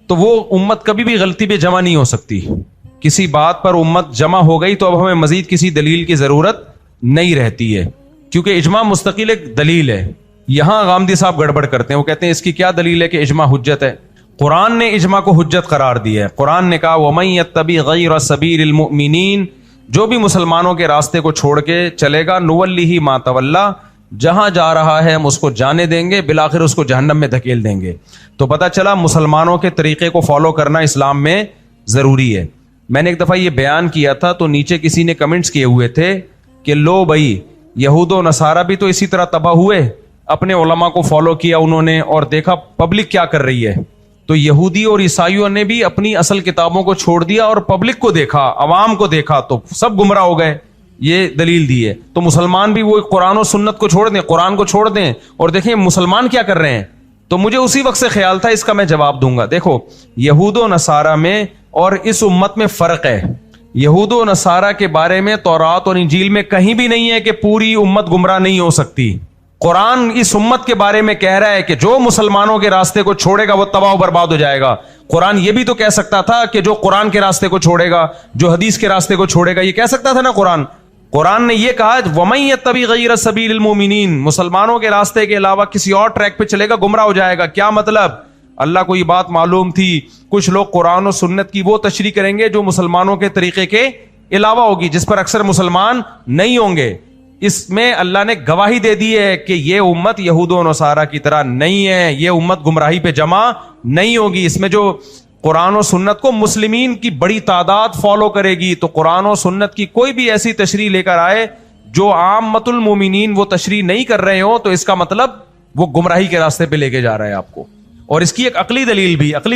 تو وہ امت کبھی بھی غلطی پہ جمع نہیں ہو سکتی. کسی بات پر امت جمع ہو گئی تو اب ہمیں مزید کسی دلیل کی ضرورت نہیں رہتی ہے, کیونکہ اجماع مستقل ایک دلیل ہے. یہاں غامدی صاحب گڑبڑ کرتے ہیں, وہ کہتے ہیں اس کی کیا دلیل ہے کہ اجماع حجت ہے. قرآن نے اجماع کو حجت قرار دیا ہے. قرآن نے کہا وَمَن يَتَّبِعْ غَيْرَ سَبِيلِ الْمُؤْمِنِينَ, جو بھی مسلمانوں کے راستے کو چھوڑ کے چلے گا, نُوَلِّهِ مَا تَوَلَّى, جہاں جا رہا ہے ہم اس کو جانے دیں گے, بالآخر اس کو جہنم میں دھکیل دیں گے. تو پتہ چلا مسلمانوں کے طریقے کو فالو کرنا اسلام میں ضروری ہے. میں نے ایک دفعہ یہ بیان کیا تھا تو نیچے کسی نے کمنٹس کیے ہوئے تھے کہ لو بھائی یہود و نصارہ بھی تو اسی طرح تباہ ہوئے, اپنے علماء کو فالو کیا انہوں نے اور دیکھا پبلک کیا کر رہی ہے. تو یہودی اور عیسائیوں نے بھی اپنی اصل کتابوں کو چھوڑ دیا اور پبلک کو دیکھا, عوام کو دیکھا, تو سب گمراہ ہو گئے. یہ دلیل دی ہے. تو مسلمان بھی وہ قرآن و سنت کو چھوڑ دیں, قرآن کو چھوڑ دیں اور دیکھیں مسلمان کیا کر رہے ہیں. تو مجھے اسی وقت سے خیال تھا اس کا میں جواب دوں گا. دیکھو یہود و نصارہ میں اور اس امت میں فرق ہے. یہود و نصارہ کے بارے میں تورات اور انجیل میں کہیں بھی نہیں ہے کہ پوری امت گمراہ نہیں ہو سکتی. قرآن اس امت کے بارے میں کہہ رہا ہے کہ جو مسلمانوں کے راستے کو چھوڑے گا وہ تباہ و برباد ہو جائے گا. قرآن یہ بھی تو کہہ سکتا تھا کہ جو قرآن کے راستے کو چھوڑے گا, جو حدیث کے راستے کو چھوڑے گا, یہ کہہ سکتا تھا نا قرآن نے یہ کہا وَمَن يَتَّبِعْ غَيْرَ سَبِيلِ الْمُؤْمِنِينَ, مسلمانوں کے راستے کے علاوہ کسی اور ٹریک پہ چلے گا گمراہ ہو جائے گا. کیا مطلب؟ اللہ کو یہ بات معلوم تھی کچھ لوگ قرآن و سنت کی وہ تشریح کریں گے جو مسلمانوں کے طریقے کے علاوہ ہوگی, جس پر اکثر مسلمان نہیں ہوں گے. اس میں اللہ نے گواہی دے دی ہے کہ یہ امت یہود و نصارہ کی طرح نہیں ہے, یہ امت گمراہی پہ جمع نہیں ہوگی. اس میں جو قرآن و سنت کو مسلمین کی بڑی تعداد فالو کرے گی, تو قرآن و سنت کی کوئی بھی ایسی تشریح لے کر آئے جو عامۃ المومنین وہ تشریح نہیں کر رہے ہوں, تو اس کا مطلب وہ گمراہی کے راستے پہ لے کے جا رہا ہے آپ کو. اور اس کی ایک عقلی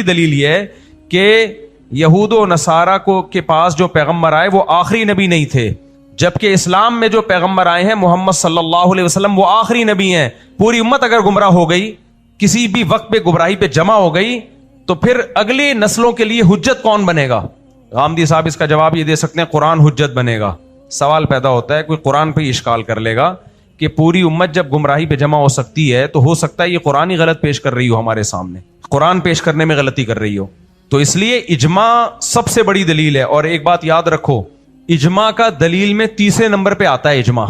دلیل یہ ہے کہ یہود و نصارہ کے پاس جو پیغمبر آئے وہ آخری نبی نہیں تھے, جبکہ اسلام میں جو پیغمبر آئے ہیں محمد صلی اللہ علیہ وسلم وہ آخری نبی ہیں. پوری امت اگر گمراہ ہو گئی, کسی بھی وقت پہ گمراہی پہ جمع ہو گئی, تو پھر اگلی نسلوں کے لیے حجت کون بنے گا؟ غامدی صاحب اس کا جواب یہ دے سکتے ہیں قرآن حجت بنے گا. سوال پیدا ہوتا ہے, کوئی قرآن پہ اشکال کر لے گا کہ پوری امت جب گمراہی پہ جمع ہو سکتی ہے تو ہو سکتا ہے یہ قرآن ہی غلط پیش کر رہی ہو, ہمارے سامنے قرآن پیش کرنے میں غلطی کر رہی ہو. تو اس لیے اجماع سب سے بڑی دلیل ہے. اور ایک بات یاد رکھو, اجماع کا دلیل میں تیسرے نمبر پہ آتا ہے اجماع,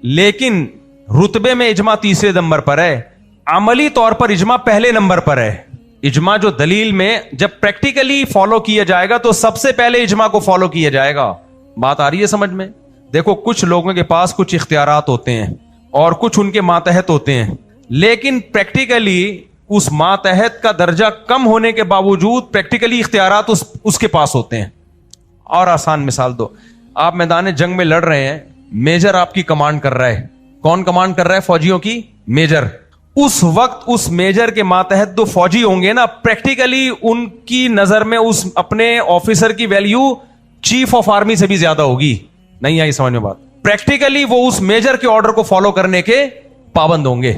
لیکن رتبے میں اجماع تیسرے نمبر پر ہے, عملی طور پر اجماع پہلے نمبر پر ہے. اجماع جو دلیل میں جب پریکٹیکلی فالو کیا جائے گا تو سب سے پہلے اجماع کو فالو کیا جائے گا. بات آ رہی ہے سمجھ میں؟ دیکھو کچھ لوگوں کے پاس کچھ اختیارات ہوتے ہیں اور کچھ ان کے ماتحت ہوتے ہیں, لیکن پریکٹیکلی اس ماتحت کا درجہ کم ہونے کے باوجود پریکٹیکلی اختیارات اس کے پاس ہوتے ہیں. اور آسان مثال دو, آپ میدان جنگ میں لڑ رہے ہیں, میجر آپ کی کمانڈ کر رہا ہے. کون کمانڈ کر رہا ہے فوجیوں کی؟ میجر. اس وقت اس میجر کے ماتحت جو فوجی ہوں گے نا, پریکٹیکلی ان کی نظر میں اس اپنے آفیسر کی ویلیو چیف آف آرمی سے بھی زیادہ ہوگی. نہیں آئی سمجھ میں بات؟ پریکٹیکلی وہ اس میجر کے آرڈر کو فالو کرنے کے پابند ہوں گے.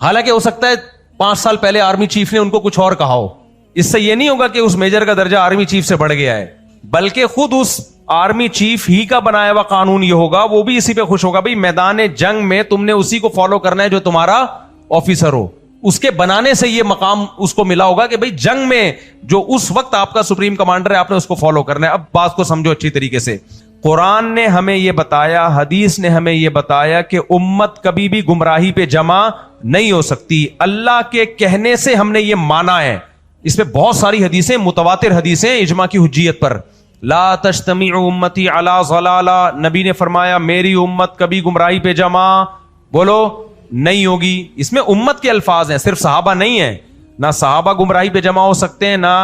حالانکہ ہو سکتا ہے 5 سال پہلے آرمی چیف نے ان کو کچھ اور کہا ہو. اس سے یہ نہیں ہوگا کہ اس میجر کا درجہ آرمی چیف سے بڑھ گیا ہے, بلکہ خود اس آرمی چیف ہی کا بنایا ہوا قانون یہ ہوگا, وہ بھی اسی پہ خوش ہوگا. بھائی میدان جنگ میں تم نے اسی کو فالو کرنا ہے جو تمہارا آفیسر ہو. اس کے بنانے سے یہ مقام اس کو ملا ہوگا کہ بھئی جنگ میں جو اس وقت آپ کا سپریم کمانڈر ہے آپ نے اس کو فالو کرنا ہے. اب بات کو سمجھو اچھی طریقے سے. قرآن نے ہمیں یہ بتایا, حدیث نے ہمیں یہ بتایا کہ امت کبھی بھی گمراہی پہ جمع نہیں ہو سکتی. اللہ کے کہنے سے ہم نے یہ مانا ہے. اس پہ بہت ساری حدیثیں, متواتر حدیثیں اجماع کی حجیت پر. لا تجتمع امتی علی ضلالہ, نبی نے فرمایا میری امت کبھی گمراہی پہ جمع بولو نہیں ہوگی. اس میں امت کے الفاظ ہیں, صرف صحابہ نہیں ہیں. نہ صحابہ گمراہی پہ جمع ہو سکتے ہیں, نہ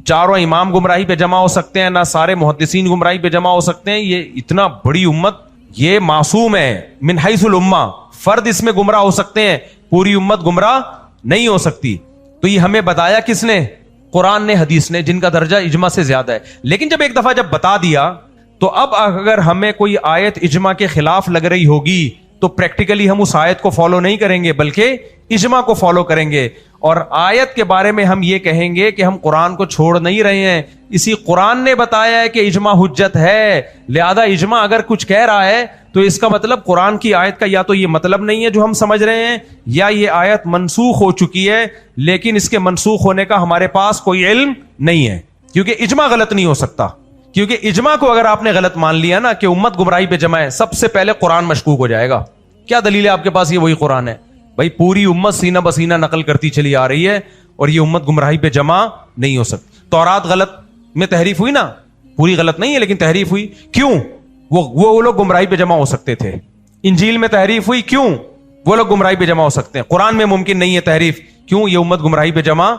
چاروں امام گمراہی پہ جمع ہو سکتے ہیں, نہ سارے محدثین گمراہی پہ جمع ہو سکتے ہیں. یہ اتنا بڑی امت, یہ معصوم ہے من حیث الامہ. فرد اس میں گمراہ ہو سکتے ہیں, پوری امت گمراہ نہیں ہو سکتی. تو یہ ہمیں بتایا کس نے؟ قرآن نے, حدیث نے, جن کا درجہ اجماع سے زیادہ ہے. لیکن جب ایک دفعہ جب بتا دیا تو اب اگر ہمیں کوئی آیت اجماع کے خلاف لگ رہی ہوگی تو پریکٹیکلی ہم اس آیت کو فالو نہیں کریں گے بلکہ اجماع کو فالو کریں گے. اور آیت کے بارے میں ہم یہ کہیں گے کہ ہم قرآن کو چھوڑ نہیں رہے ہیں, اسی قرآن نے بتایا ہے کہ اجماع حجت ہے, لہذا اجماع اگر کچھ کہہ رہا ہے تو اس کا مطلب قرآن کی آیت کا یا تو یہ مطلب نہیں ہے جو ہم سمجھ رہے ہیں, یا یہ آیت منسوخ ہو چکی ہے, لیکن اس کے منسوخ ہونے کا ہمارے پاس کوئی علم نہیں ہے, کیونکہ اجماع غلط نہیں ہو سکتا. کیونکہ اجماع کو اگر آپ نے غلط مان لیا نا کہ امت گمراہی پہ جمع ہے, سب سے پہلے قرآن مشکوک ہو جائے گا. کیا دلیل ہے آپ کے پاس؟ یہ وہی قرآن ہے بھائی, پوری امت سینہ بسینہ نقل کرتی چلی آ رہی ہے اور یہ امت گمراہی پہ جمع نہیں ہو سکتی. تورات غلط میں تحریف ہوئی نا, پوری غلط نہیں ہے لیکن تحریف ہوئی, کیوں؟ وہ لوگ گمراہی پہ جمع ہو سکتے تھے. انجیل میں تحریف ہوئی, کیوں؟ وہ لوگ گمراہی پہ جمع ہو سکتے ہیں. قرآن میں ممکن نہیں ہے تحریف, کیوں؟ یہ امت گمراہی پہ جمع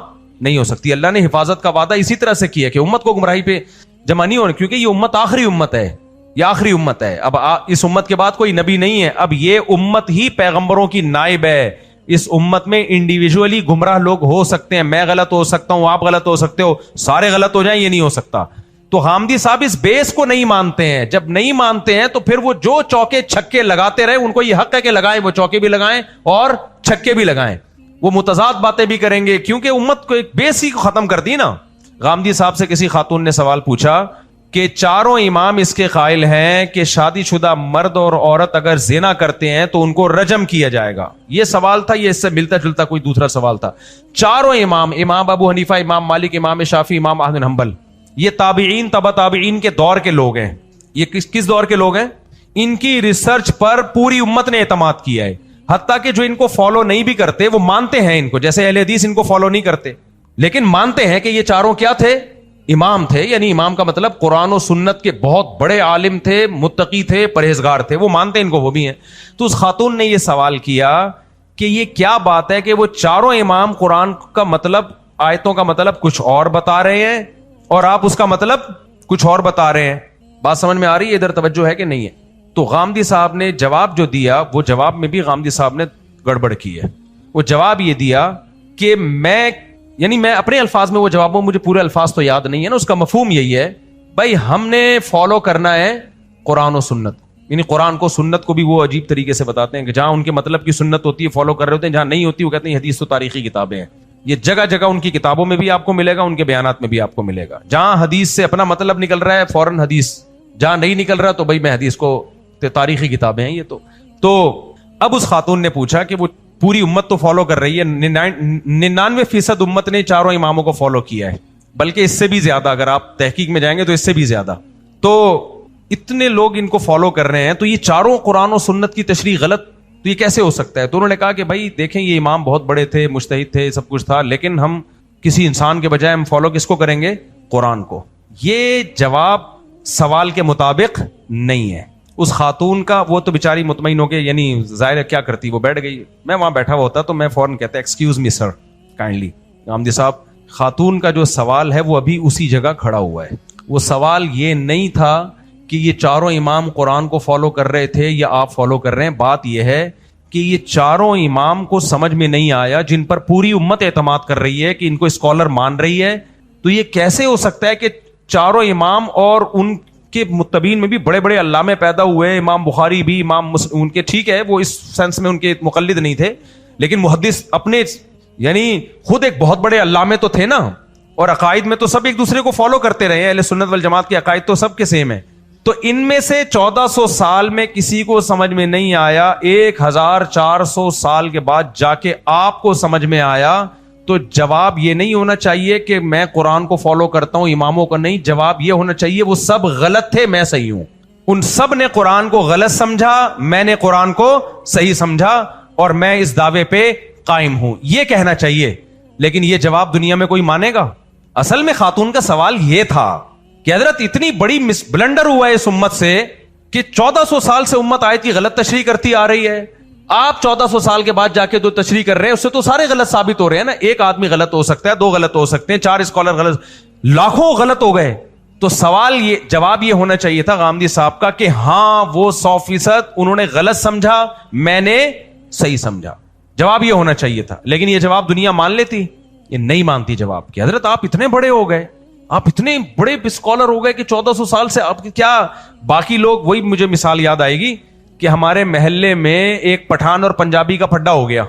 نہیں ہو سکتی. اللہ نے حفاظت کا وعدہ اسی طرح سے کیا کہ امت کو گمراہی پہ جمع نہیں ہونا, کیونکہ یہ امت آخری امت ہے, یہ آخری امت ہے. اب اس امت کے بعد کوئی نبی نہیں ہے, اب یہ امت ہی پیغمبروں کی نائب ہے. اس امت میں انڈیویجولی گمراہ لوگ ہو سکتے ہیں, میں غلط ہو سکتا ہوں, آپ غلط ہو سکتے ہو, سارے غلط ہو جائیں, یہ نہیں ہو سکتا. تو حامدی صاحب اس بیس کو نہیں مانتے ہیں. جب نہیں مانتے ہیں تو پھر وہ جو چوکے چھکے لگاتے رہے, ان کو یہ حق ہے کہ لگائیں, وہ چوکے بھی لگائیں اور چھکے بھی لگائیں, وہ متضاد باتیں بھی کریں گے, کیونکہ امت کو ایک بیس ہی کو ختم کر دی نا. غامدی صاحب سے کسی خاتون نے سوال پوچھا کہ چاروں امام اس کے قائل ہیں کہ شادی شدہ مرد اور عورت اگر زنا کرتے ہیں تو ان کو رجم کیا جائے گا. یہ سوال تھا, یہ اس سے ملتا جلتا کوئی دوسرا سوال تھا. چاروں امام, امام ابو حنیفہ, امام مالک, امام شافعی, امام احمد بن حنبل, یہ تابعین تبع تابعین کے دور کے لوگ ہیں. یہ کس دور کے لوگ ہیں؟ ان کی ریسرچ پر پوری امت نے اعتماد کیا ہے, حتیٰ کہ جو ان کو فالو نہیں بھی کرتے وہ مانتے ہیں ان کو, جیسے اہل حدیث ان کو فالو نہیں کرتے لیکن مانتے ہیں کہ یہ چاروں کیا تھے؟ امام تھے. یعنی امام کا مطلب قرآن و سنت کے بہت بڑے عالم تھے, متقی تھے, پرہیزگار تھے, وہ مانتے ہیں ان کو, وہ بھی ہیں. تو اس خاتون نے یہ سوال کیا کہ یہ کیا بات ہے کہ وہ چاروں امام قرآن کا مطلب, آیتوں کا مطلب کچھ اور بتا رہے ہیں اور آپ اس کا مطلب کچھ اور بتا رہے ہیں. بات سمجھ میں آ رہی ہے؟ ادھر توجہ ہے کہ نہیں ہے؟ تو غامدی صاحب نے جواب جو دیا, وہ جواب میں بھی غامدی صاحب نے گڑبڑ کی ہے. وہ جواب یہ دیا کہ میں اپنے الفاظ میں وہ جواب, مجھے پورے الفاظ تو یاد نہیں ہے نا, اس کا مفہوم یہی ہے بھائی ہم نے فالو کرنا ہے قرآن و سنت. یعنی قرآن کو, سنت کو بھی وہ عجیب طریقے سے بتاتے ہیں کہ جہاں ان کے مطلب کی سنت ہوتی ہے فالو کر رہے ہوتے ہیں, جہاں نہیں ہوتی وہ کہتے ہیں حدیث تو تاریخی کتابیں ہیں. یہ جگہ جگہ ان کی کتابوں میں بھی آپ کو ملے گا, ان کے بیانات میں بھی آپ کو ملے گا. جہاں حدیث سے اپنا مطلب نکل رہا ہے فوراً حدیث, جہاں نہیں نکل رہا تو بھائی میں حدیث کو, تاریخی کتابیں ہیں یہ تو اب اس خاتون نے پوچھا کہ وہ پوری امت تو فالو کر رہی ہے, 99% امت نے چاروں اماموں کو فالو کیا ہے, بلکہ اس سے بھی زیادہ, اگر آپ تحقیق میں جائیں گے تو اس سے بھی زیادہ. تو اتنے لوگ ان کو فالو کر رہے ہیں, تو یہ چاروں قرآن و سنت کی تشریح غلط, تو یہ کیسے ہو سکتا ہے؟ تو انہوں نے کہا کہ بھائی دیکھیں یہ امام بہت بڑے تھے, مجتہد تھے, سب کچھ تھا, لیکن ہم کسی انسان کے بجائے ہم فالو کس کو کریں گے؟ قرآن کو. یہ جواب سوال کے مطابق نہیں ہے. اس خاتون کا, وہ تو بیچاری مطمئن ہو کے, یعنی ظاہر ہے کیا کرتی, وہ بیٹھ گئی. میں وہاں بیٹھا ہوا ہوتا تو میں فوراً کہتا ایکسکیوز می سر کائنڈلی. غامدی صاحب, خاتون کا جو سوال ہے وہ ابھی اسی جگہ کھڑا ہوا ہے. وہ سوال یہ نہیں تھا کہ یہ چاروں امام قرآن کو فالو کر رہے تھے یا آپ فالو کر رہے ہیں. بات یہ ہے کہ یہ چاروں امام کو سمجھ میں نہیں آیا, جن پر پوری امت اعتماد کر رہی ہے کہ ان کو اسکالر مان رہی ہے, تو یہ کیسے ہو سکتا ہے کہ چاروں امام اور ان کے متبین میں بھی بڑے بڑے علامے پیدا ہوئے, امام بخاری بھی, امام ان کے, ٹھیک ہے وہ اس سینس میں ان کے مقلد نہیں تھے, لیکن محدث اپنے, یعنی خود ایک بہت بڑے علامے تو تھے نا, اور عقائد میں تو سب ایک دوسرے کو فالو کرتے رہے ہیں. اہل سنت والجماعت کے عقائد تو سب کے سیم ہیں. تو ان میں سے 1400 سال میں کسی کو سمجھ میں نہیں آیا, 1400 سال کے بعد جا کے آپ کو سمجھ میں آیا. تو جواب یہ نہیں ہونا چاہیے کہ میں قرآن کو فالو کرتا ہوں, اماموں کا نہیں. جواب یہ ہونا چاہیے وہ سب غلط تھے, میں صحیح ہوں. ان سب نے قرآن کو غلط سمجھا, میں نے قرآن کو صحیح سمجھا, اور میں اس دعوے پہ قائم ہوں, یہ کہنا چاہیے. لیکن یہ جواب دنیا میں کوئی مانے گا؟ اصل میں خاتون کا سوال یہ تھا کہ حضرت اتنی بڑی بلنڈر ہوا ہے اس امت سے کہ 1400 سال سے امت آیت کی غلط تشریح کرتی آ رہی ہے. آپ 1400 سال کے بعد جا کے جو تشریح کر رہے ہیں اس سے تو سارے غلط ثابت ہو رہے ہیں نا. ایک آدمی غلط ہو سکتا ہے, 2 غلط ہو سکتے ہیں, 4 اسکالر غلط, لاکھوں غلط ہو گئے. تو سوال یہ, جواب یہ ہونا چاہیے تھا غامدی صاحب کا کہ ہاں وہ 100% انہوں نے غلط سمجھا, میں نے صحیح سمجھا. جواب یہ ہونا چاہیے تھا. لیکن یہ جواب دنیا مان لیتی؟ یہ نہیں مانتی جواب کہ حضرت آپ اتنے بڑے ہو گئے, آپ اتنے بڑے اسکالر ہو گئے کہ 1400 سال سے آپ کیا. باقی لوگ, وہی مجھے مثال یاد آئے گی کہ ہمارے محلے میں ایک پٹھان اور پنجابی کا پھڈا ہو گیا.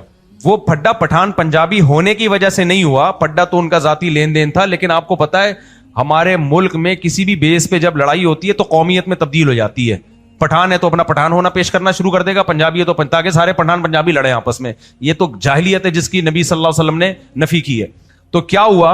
وہ پھڈا پٹھان پنجابی ہونے کی وجہ سے نہیں ہوا, پھڈا تو ان کا ذاتی لین دین تھا. لیکن آپ کو پتا ہے ہمارے ملک میں کسی بھی بیس پہ جب لڑائی ہوتی ہے تو قومیت میں تبدیل ہو جاتی ہے. پٹھان ہے تو اپنا پٹھان ہونا پیش کرنا شروع کر دے گا, پنجابی ہے تو تاکہ سارے پٹھان پنجابی لڑے آپس میں. یہ تو جاہلیت ہے جس کی نبی صلی اللہ علیہ وسلم نے نفی کی ہے. تو کیا ہوا,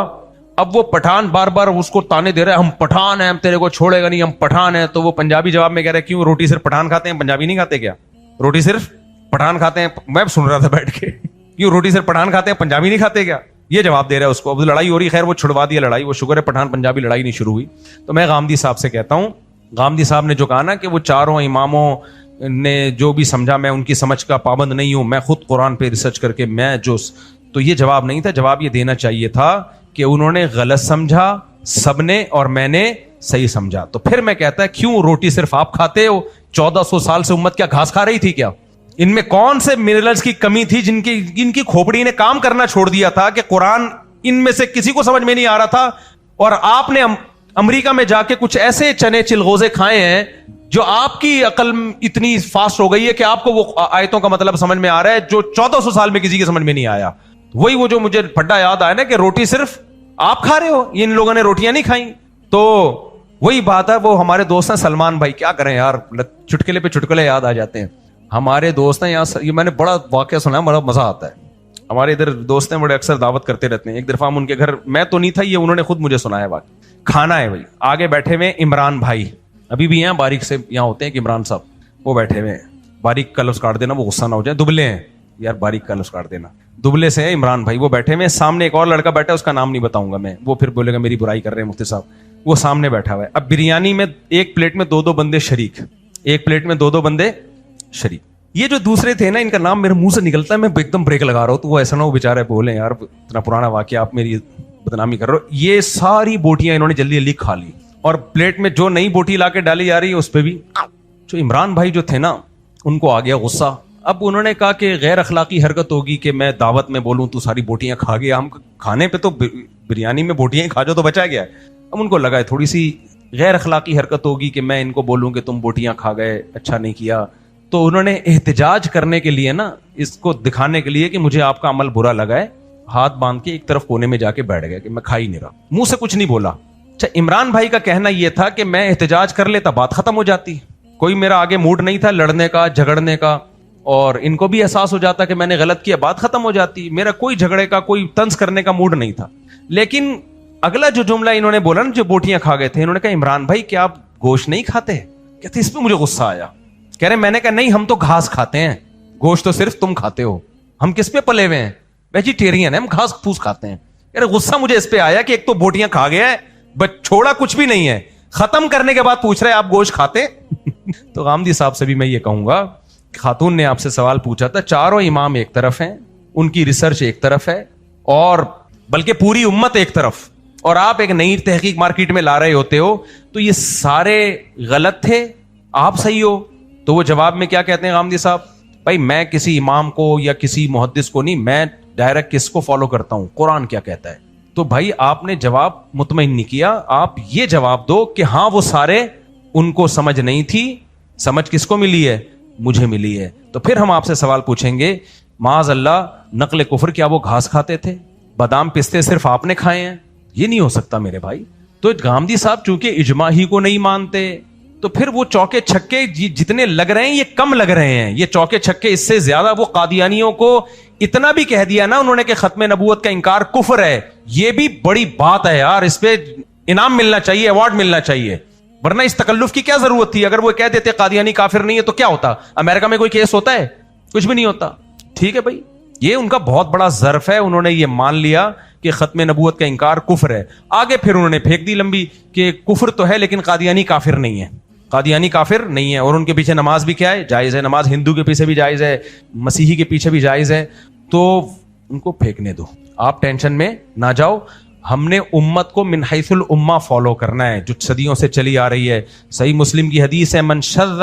اب وہ پٹھان بار بار اس کو تانے دے رہے ہیں, ہم پٹھان ہیں, ہم تیرے کو چھوڑے گا نہیں, ہم پٹھان ہیں. تو وہ پنجابی جواب میں کہہ رہے کیوں, روٹی صرف پٹھان کھاتے ہیں, پنجابی نہیں کھاتے کیا؟ روٹی صرف پٹھان کھاتے ہیں, میں سن رہا تھا بیٹھ کے, کیوں روٹی صرف پٹھان کھاتے ہیں, پنجابی نہیں کھاتے کیا؟ یہ جواب دے رہا ہے اس کو. اب لڑائی ہو رہی, خیر وہ چھڑوا دیا لڑائی, وہ شکر ہے پٹھان پنجابی لڑائی نہیں شروع ہوئی. تو میں غامدی صاحب سے کہتا ہوں, غامدی صاحب نے جو کہا نا کہ وہ چاروں اماموں نے جو بھی سمجھا میں ان کی سمجھ کا پابند نہیں ہوں, میں خود قرآن پہ ریسرچ کر کے میں جو, تو یہ جواب نہیں تھا. جواب یہ دینا چاہیے تھا کہ انہوں نے غلط سمجھا سب نے اور میں نے صحیح سمجھا. تو پھر میں کہتا ہے کیوں روٹی صرف آپ کھاتے ہو, 1400 سال سے امت کیا گھاس کھا رہی تھی کیا؟ ان میں کون سے منرلز کی کمی تھی جن کی کھوپڑی نے کام کرنا چھوڑ دیا تھا کہ قرآن ان میں سے کسی کو سمجھ میں نہیں آ رہا تھا, اور آپ نے امریکہ میں جا کے کچھ ایسے چنے چلغوزے کھائے ہیں جو آپ کی عقل اتنی فاسٹ ہو گئی ہے کہ آپ کو وہ آیتوں کا مطلب سمجھ میں آ رہا ہے جو 1400 سال میں کسی کے سمجھ میں نہیں آیا. وہی وہ جو مجھے پھڈا یاد آیا نا کہ روٹی صرف آپ کھا رہے ہو, ان لوگوں نے روٹیاں نہیں کھائیں. تو وہی بات ہے, وہ ہمارے دوست ہیں سلمان بھائی, کیا کریں یار, چٹکلے پہ چٹکلے یاد آ جاتے ہیں. ہمارے دوست ہیں یہاں, یہ میں نے بڑا واقعہ سنا ہے, بڑا مزہ آتا ہے. ہمارے ادھر دوست ہیں بڑے اکثر دعوت کرتے رہتے ہیں. ایک دفعہ ہم ان کے گھر, میں تو نہیں تھا, یہ انہوں نے خود مجھے سنایا واقعہ. کھانا ہے بھائی, آگے بیٹھے ہوئے عمران بھائی, ابھی بھی ہیں باریک سے یہاں ہوتے ہیں کہ عمران صاحب, وہ بیٹھے ہوئے ہیں. باریک کا لفظ کاٹ دینا, وہ غصہ نہ ہو جائے, دبلے ہیں یار, باریک کا لفظ کاٹ دینا, دبلے سے ہیں عمران بھائی. وہ بیٹھے ہوئے, سامنے ایک اور لڑکا بیٹھا ہے, اس کا نام نہیں بتاؤں گا میں, وہ پھر بولے گا میری برائی کر رہے ہیں مفتی صاحب. وہ سامنے بیٹھا ہوا ہے. اب بریانی میں ایک پلیٹ میں 2 بندے شریک, ایک پلیٹ میں 2 بندے شریک. یہ جو دوسرے تھے نا, ان کا نام میرے منہ سے نکلتا ہے, میں ایک دم بریک لگا رہا ہوں, تو وہ ایسا نہ ہو بیچارے بولے یار اتنا پرانا واقعہ آپ میری بدنامی کر رہے ہو. یہ ساری بوٹیاں انہوں نے جلدی جلدی کھا لی, اور پلیٹ میں جو نئی بوٹی لا کے ڈالی جا رہی ہے اس پہ بھی. جو عمران بھائی جو تھے نا, ان کو آ گیا غصہ. اب انہوں نے کہا کہ غیر اخلاقی حرکت ہوگی کہ میں دعوت میں بولوں تو ساری بوٹیاں کھا گیا. ہم کھانے پہ تو بریانی میں بوٹیاں کھا جو تو بچا گیا. اب ان کو لگا ہے تھوڑی سی غیر اخلاقی حرکت ہوگی کہ میں ان کو بولوں کہ تم بوٹیاں کھا گئے, اچھا نہیں کیا. تو انہوں نے احتجاج کرنے کے لیے نا, اس کو دکھانے کے لیے کہ مجھے آپ کا عمل برا لگا ہے, ہاتھ باندھ کے ایک طرف کونے میں جا کے بیٹھ گئے کہ میں کھا ہی نہیں رہا, منہ سے کچھ نہیں بولا. اچھا, عمران بھائی کا کہنا یہ تھا کہ میں احتجاج کر لیتا بات ختم ہو جاتی, کوئی میرا آگے موڈ نہیں تھا لڑنے کا جھگڑنے کا, اور ان کو بھی احساس ہو جاتا کہ میں نے غلط کیا, بات ختم ہو جاتی, میرا کوئی جھگڑے کا کوئی طنز کرنے کا موڈ نہیں تھا. لیکن اگلا جو جملہ انہوں نے بولا نا, جو بوٹیاں کھا گئے تھے, انہوں نے کہا عمران بھائی کیا آپ گوشت نہیں کھاتے؟ کہتے اس پہ مجھے غصہ آیا. کہہ رہے, میں نے کہا نہیں, ہم تو گھاس کھاتے ہیں, گوشت تو صرف تم کھاتے ہو, ہم کس پہ پلے ہوئے ہیں, ویجیٹیرین ہیں, ہم گھاس پھوس کھاتے ہیں. کہہ رہے غصہ مجھے اس پہ آیا کہ ایک تو بوٹیاں کھا گیا ہے, بس چھوڑا کچھ بھی نہیں ہے, ختم کرنے کے بعد پوچھ رہے آپ گوشت کھاتے. تو غامدی صاحب سے بھی میں یہ کہوں گا, خاتون نے آپ سے سوال پوچھا تھا, چاروں امام ایک طرف ہیں, ان کی ریسرچ ایک طرف ہے, اور بلکہ پوری امت ایک طرف, اور آپ ایک نئی تحقیق مارکیٹ میں لا رہے ہوتے ہو, تو یہ سارے غلط تھے, آپ صحیح ہو. تو وہ جواب میں کیا کہتے ہیں غامدی صاحب, بھائی میں کسی امام کو یا کسی محدث کو نہیں, میں ڈائریکٹ کس کو فالو کرتا ہوں, قرآن کیا کہتا ہے. تو بھائی آپ نے جواب مطمئن نہیں کیا, آپ یہ جواب دو کہ ہاں وہ سارے, ان کو سمجھ نہیں تھی, سمجھ کس کو ملی ہے, مجھے ملی ہے. تو پھر ہم آپ سے سوال پوچھیں گے, معاذ اللہ نقل کفر, کیا وہ گھاس کھاتے تھے؟ بادام پستے صرف آپ نے کھائے ہیں؟ یہ نہیں ہو سکتا میرے بھائی. تو غامدی صاحب چونکہ اجماع ہی کو نہیں مانتے, تو پھر وہ چوکے چھکے جتنے لگ رہے ہیں یہ کم لگ رہے ہیں. یہ چوکے چھکے اس سے زیادہ, وہ قادیانیوں کو اتنا بھی کہہ دیا نا انہوں نے کہ ختم نبوت کا انکار کفر ہے, یہ بھی بڑی بات ہے یار, اس پہ انعام ملنا چاہیے, ایوارڈ ملنا چاہیے, ورنہ اس تکلف کی کیا ضرورت تھی. اگر وہ کہہ دیتے قادیانی کافر نہیں ہے تو کیا ہوتا, امریکہ میں کوئی کیس ہوتا ہے؟ کچھ بھی نہیں ہوتا. ٹھیک ہے بھائی, یہ ان کا بہت بڑا ظرف ہے, انہوں نے یہ مان لیا کہ ختم نبوت کا انکار کفر ہے. آگے پھر انہوں نے پھینک دی لمبی کہ کفر تو ہے لیکن قادیانی کافر نہیں ہے, قادیانی کافر نہیں ہے, اور ان کے پیچھے نماز بھی کیا ہے, جائز ہے, نماز ہندو کے پیچھے بھی جائز ہے, مسیحی کے پیچھے بھی جائز ہے. تو ان کو پھینکنے دو, آپ ٹینشن میں نہ جاؤ. ہم نے امت کو من حیث الامہ فالو کرنا ہے, جو صدیوں سے چلی آ رہی ہے. صحیح مسلم کی حدیث ہے, من شذ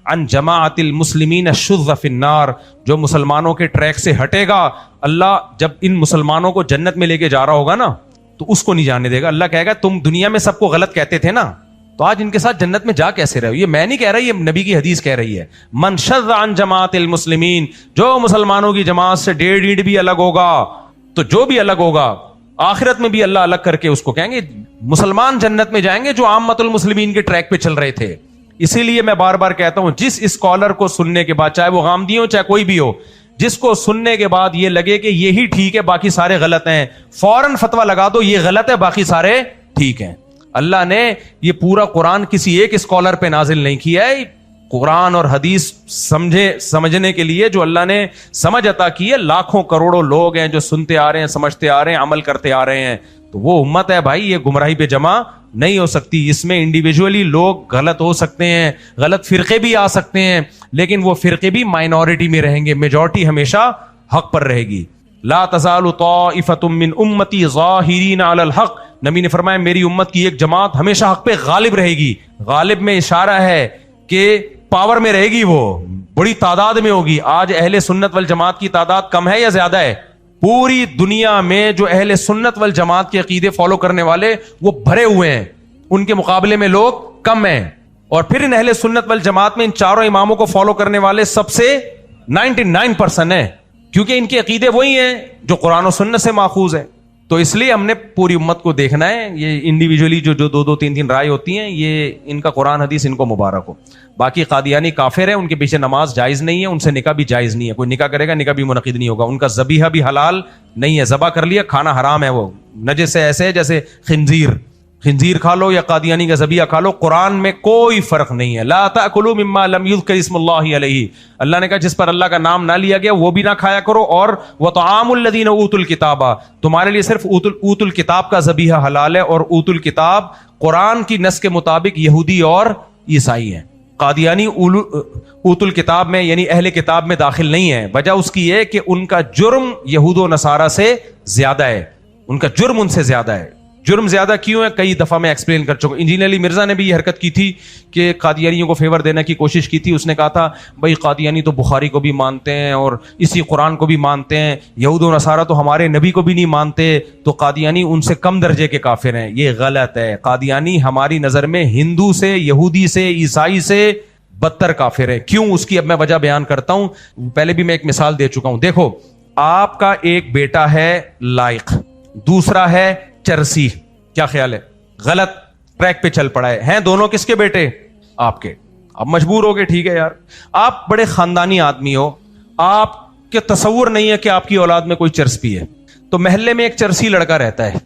عن جماعت المسلمین شذ فی النار, جو مسلمانوں کے ٹریک سے ہٹے گا, اللہ جب ان مسلمانوں کو جنت میں لے کے جا رہا ہوگا نا, تو اس کو نہیں جانے دے گا. اللہ کہے گا تم دنیا میں سب کو غلط کہتے تھے نا, تو آج ان کے ساتھ جنت میں جا کیسے رہے ہو؟ یہ میں نہیں کہہ رہا، یہ نبی کی حدیث کہہ رہی ہے. من شذ عن جماعت المسلمین، جو مسلمانوں کی جماعت سے 1.5 اینٹ بھی الگ ہوگا، تو جو بھی الگ ہوگا آخرت میں بھی اللہ الگ کر کے اس کو کہیں گے مسلمان جنت میں جائیں گے جو عامت المسلمین کے ٹریک پہ چل رہے تھے. اسی لیے میں بار بار کہتا ہوں، جس اسکالر کو سننے کے بعد، چاہے وہ غامدی ہو چاہے کوئی بھی ہو، جس کو سننے کے بعد یہ لگے کہ یہی ٹھیک ہے باقی سارے غلط ہیں، فوراً فتویٰ لگا دو یہ غلط ہے باقی سارے ٹھیک ہیں. اللہ نے یہ پورا قرآن کسی ایک اسکالر پہ نازل نہیں کیا ہے. قرآن اور حدیث سمجھنے کے لیے جو اللہ نے سمجھ عطا کی ہے، لاکھوں کروڑوں لوگ ہیں جو سنتے آ رہے ہیں، سمجھتے آ رہے ہیں، عمل کرتے آ رہے ہیں. تو وہ امت ہے بھائی، یہ گمراہی پہ جمع نہیں ہو سکتی. اس میں انڈیویجولی لوگ غلط ہو سکتے ہیں، غلط فرقے بھی آ سکتے ہیں، لیکن وہ فرقے بھی مائنورٹی میں رہیں گے، میجورٹی ہمیشہ حق پر رہے گی. لا تزال طائفۃ من امتی ظاہرین علی الحق، نبی نے فرمایا میری امت کی ایک جماعت ہمیشہ حق پہ غالب رہے گی. غالب میں اشارہ ہے کہ پاور میں رہے گی، وہ بڑی تعداد میں ہوگی. آج اہل سنت والجماعت کی تعداد کم ہے یا زیادہ ہے؟ پوری دنیا میں جو اہل سنت والجماعت کے عقیدے فالو کرنے والے وہ بھرے ہوئے ہیں، ان کے مقابلے میں لوگ کم ہیں. اور پھر ان اہل سنت والجماعت میں ان چاروں اماموں کو فالو کرنے والے سب سے 99% ہیں، کیونکہ ان کے عقیدے وہی ہیں جو قرآن و سنت سے ماخوذ ہیں. تو اس لیے ہم نے پوری امت کو دیکھنا ہے. یہ انڈیویجولی جو 2-3 رائے ہوتی ہیں، یہ ان کا قرآن حدیث ان کو مبارک ہو. باقی قادیانی کافر ہیں، ان کے پیچھے نماز جائز نہیں ہے، ان سے نکاح بھی جائز نہیں ہے. کوئی نکاح کرے گا نکاح بھی منعقد نہیں ہوگا. ان کا ذبیحہ بھی حلال نہیں ہے، ذبح کر لیا کھانا حرام ہے. وہ نجس ہے، ایسے ہے جیسے خنزیر کھا لو یا قادیانی کا ذبیحہ کھا لو، قرآن میں کوئی فرق نہیں ہے. لا تأکلوا مما لم یذکر اسم اللہ علیہ، اللہ نے کہا جس پر اللہ کا نام نہ لیا گیا وہ بھی نہ کھایا کرو. اور وطعام الذین اوتوا الکتاب، تمہارے لیے صرف اوت الکتاب کا ذبیحہ حلال ہے. اور اوت الکتاب قرآن کی نص کے مطابق یہودی اور عیسائی ہیں. قادیانی اوت الکتاب میں یعنی اہل کتاب میں داخل نہیں ہے. وجہ اس کی ہے کہ ان کا جرم یہود و نصارہ سے زیادہ ہے، ان کا جرم ان سے زیادہ ہے. جرم زیادہ کیوں ہے کئی دفعہ میں ایکسپلین کر چکا ہوں. انجینئر علی مرزا نے بھی یہ حرکت کی تھی کہ قادیانیوں کو فیور دینے کی کوشش کی تھی. اس نے کہا تھا بھائی قادیانی تو بخاری کو بھی مانتے ہیں اور اسی قرآن کو بھی مانتے ہیں، یہود و نصارہ تو ہمارے نبی کو بھی نہیں مانتے، تو قادیانی ان سے کم درجے کے کافر ہیں. یہ غلط ہے. قادیانی ہماری نظر میں ہندو سے، یہودی سے، عیسائی سے بدتر کافر ہے. کیوں؟ اس کی اب میں وجہ بیان کرتا ہوں. پہلے بھی میں ایک مثال دے چکا ہوں. دیکھو، آپ کا ایک بیٹا ہے لائق، دوسرا ہے چرسی. کیا خیال ہے؟ غلط ٹریک پہ چل پڑا ہے. ہیں دونوں کس کے بیٹے؟ آپ کے. اب مجبور ہو گئے، ٹھیک ہے یار آپ بڑے خاندانی آدمی ہو، آپ کے تصور نہیں ہے کہ آپ کی اولاد میں کوئی چرس بھی ہے. تو محلے میں ایک چرسی لڑکا رہتا ہے،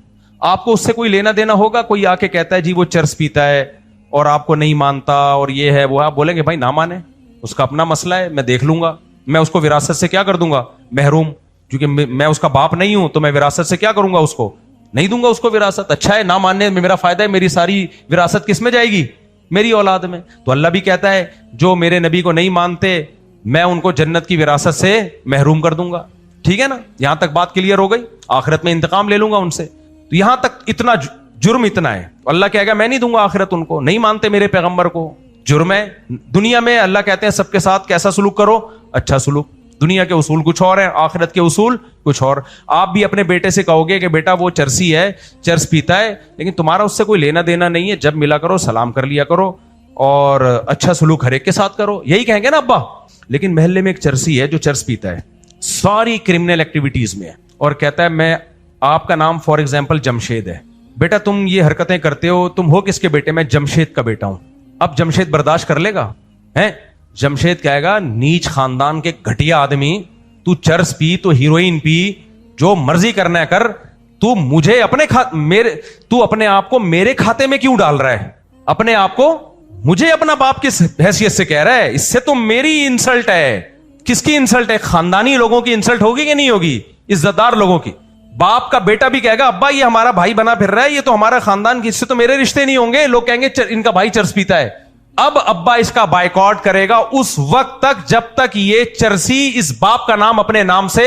آپ کو اس سے کوئی لینا دینا ہوگا؟ کوئی آ کے کہتا ہے جی وہ چرس پیتا ہے اور آپ کو نہیں مانتا اور یہ ہے وہ، آپ بولیں گے بھائی نہ مانے، اس کا اپنا مسئلہ ہے، میں دیکھ لوں گا. میں اس کو وراثت سے کیا کر دوں گا؟ محروم. کیونکہ میں اس کا باپ نہیں ہوں تو میں وراثت سے کیا کروں گا؟ اس کو نہیں دوں گا اس کو وراثت. اچھا ہے نہ ماننے میں میرا فائدہ ہے، میری ساری وراثت کس میں جائے گی؟ میری اولاد میں. تو اللہ بھی کہتا ہے جو میرے نبی کو نہیں مانتے میں ان کو جنت کی وراثت سے محروم کر دوں گا. ٹھیک ہے نا؟ یہاں تک بات کلیئر ہو گئی. آخرت میں انتقام لے لوں گا ان سے. تو یہاں تک اتنا جرم اتنا ہے. اللہ کہے گا میں نہیں دوں گا آخرت ان کو، نہیں مانتے میرے پیغمبر کو، جرم ہے. دنیا میں اللہ کہتے ہیں سب کے ساتھ کیسا سلوک کرو؟ اچھا سلوک. دنیا کے اصول کچھ اور ہیں، آخرت کے اصول کچھ اور. آپ بھی اپنے بیٹے سے کہو گے کہ بیٹا وہ چرسی ہے، چرس پیتا ہے، لیکن تمہارا اس سے کوئی لینا دینا نہیں ہے، جب ملا کرو سلام کر لیا کرو اور اچھا سلوک ہر ایک کے ساتھ کرو. یہی کہیں گے نا ابا. لیکن محلے میں ایک چرسی ہے جو چرس پیتا ہے، ساری کرمنل ایکٹیویٹیز میں ہے، اور کہتا ہے میں، آپ کا نام فار ایگزامپل جمشید ہے، بیٹا تم یہ حرکتیں کرتے ہو، تم ہو کس کے بیٹے؟ میں جمشید کا بیٹا ہوں. اب جمشید برداشت کر لے گا؟ ہیں جمشید کہے گا نیچ خاندان کے گھٹیا آدمی، تو چرس پی، تو ہیروئن پی، جو مرضی کرنا ہے کر، تو مجھے تو اپنے آپ کو میرے کھاتے میں کیوں ڈال رہا ہے؟ اپنے آپ کو مجھے اپنا باپ کس حیثیت سے کہہ رہا ہے؟ اس سے تو میری انسلٹ ہے. کس کی انسلٹ ہے؟ خاندانی لوگوں کی انسلٹ ہوگی کہ نہیں ہوگی؟ عزت دار لوگوں کی. باپ کا بیٹا بھی کہے گا ابا یہ ہمارا بھائی بنا پھر رہا ہے، یہ تو ہمارا خاندان کی، اس سے تو میرے رشتے نہیں ہوں گے. لوگ کہیں گے ان کا بھائی چرس پیتا ہے. اب ابا اس کا بائیکاٹ کرے گا اس وقت تک جب تک یہ چرسی اس باپ کا نام اپنے نام سے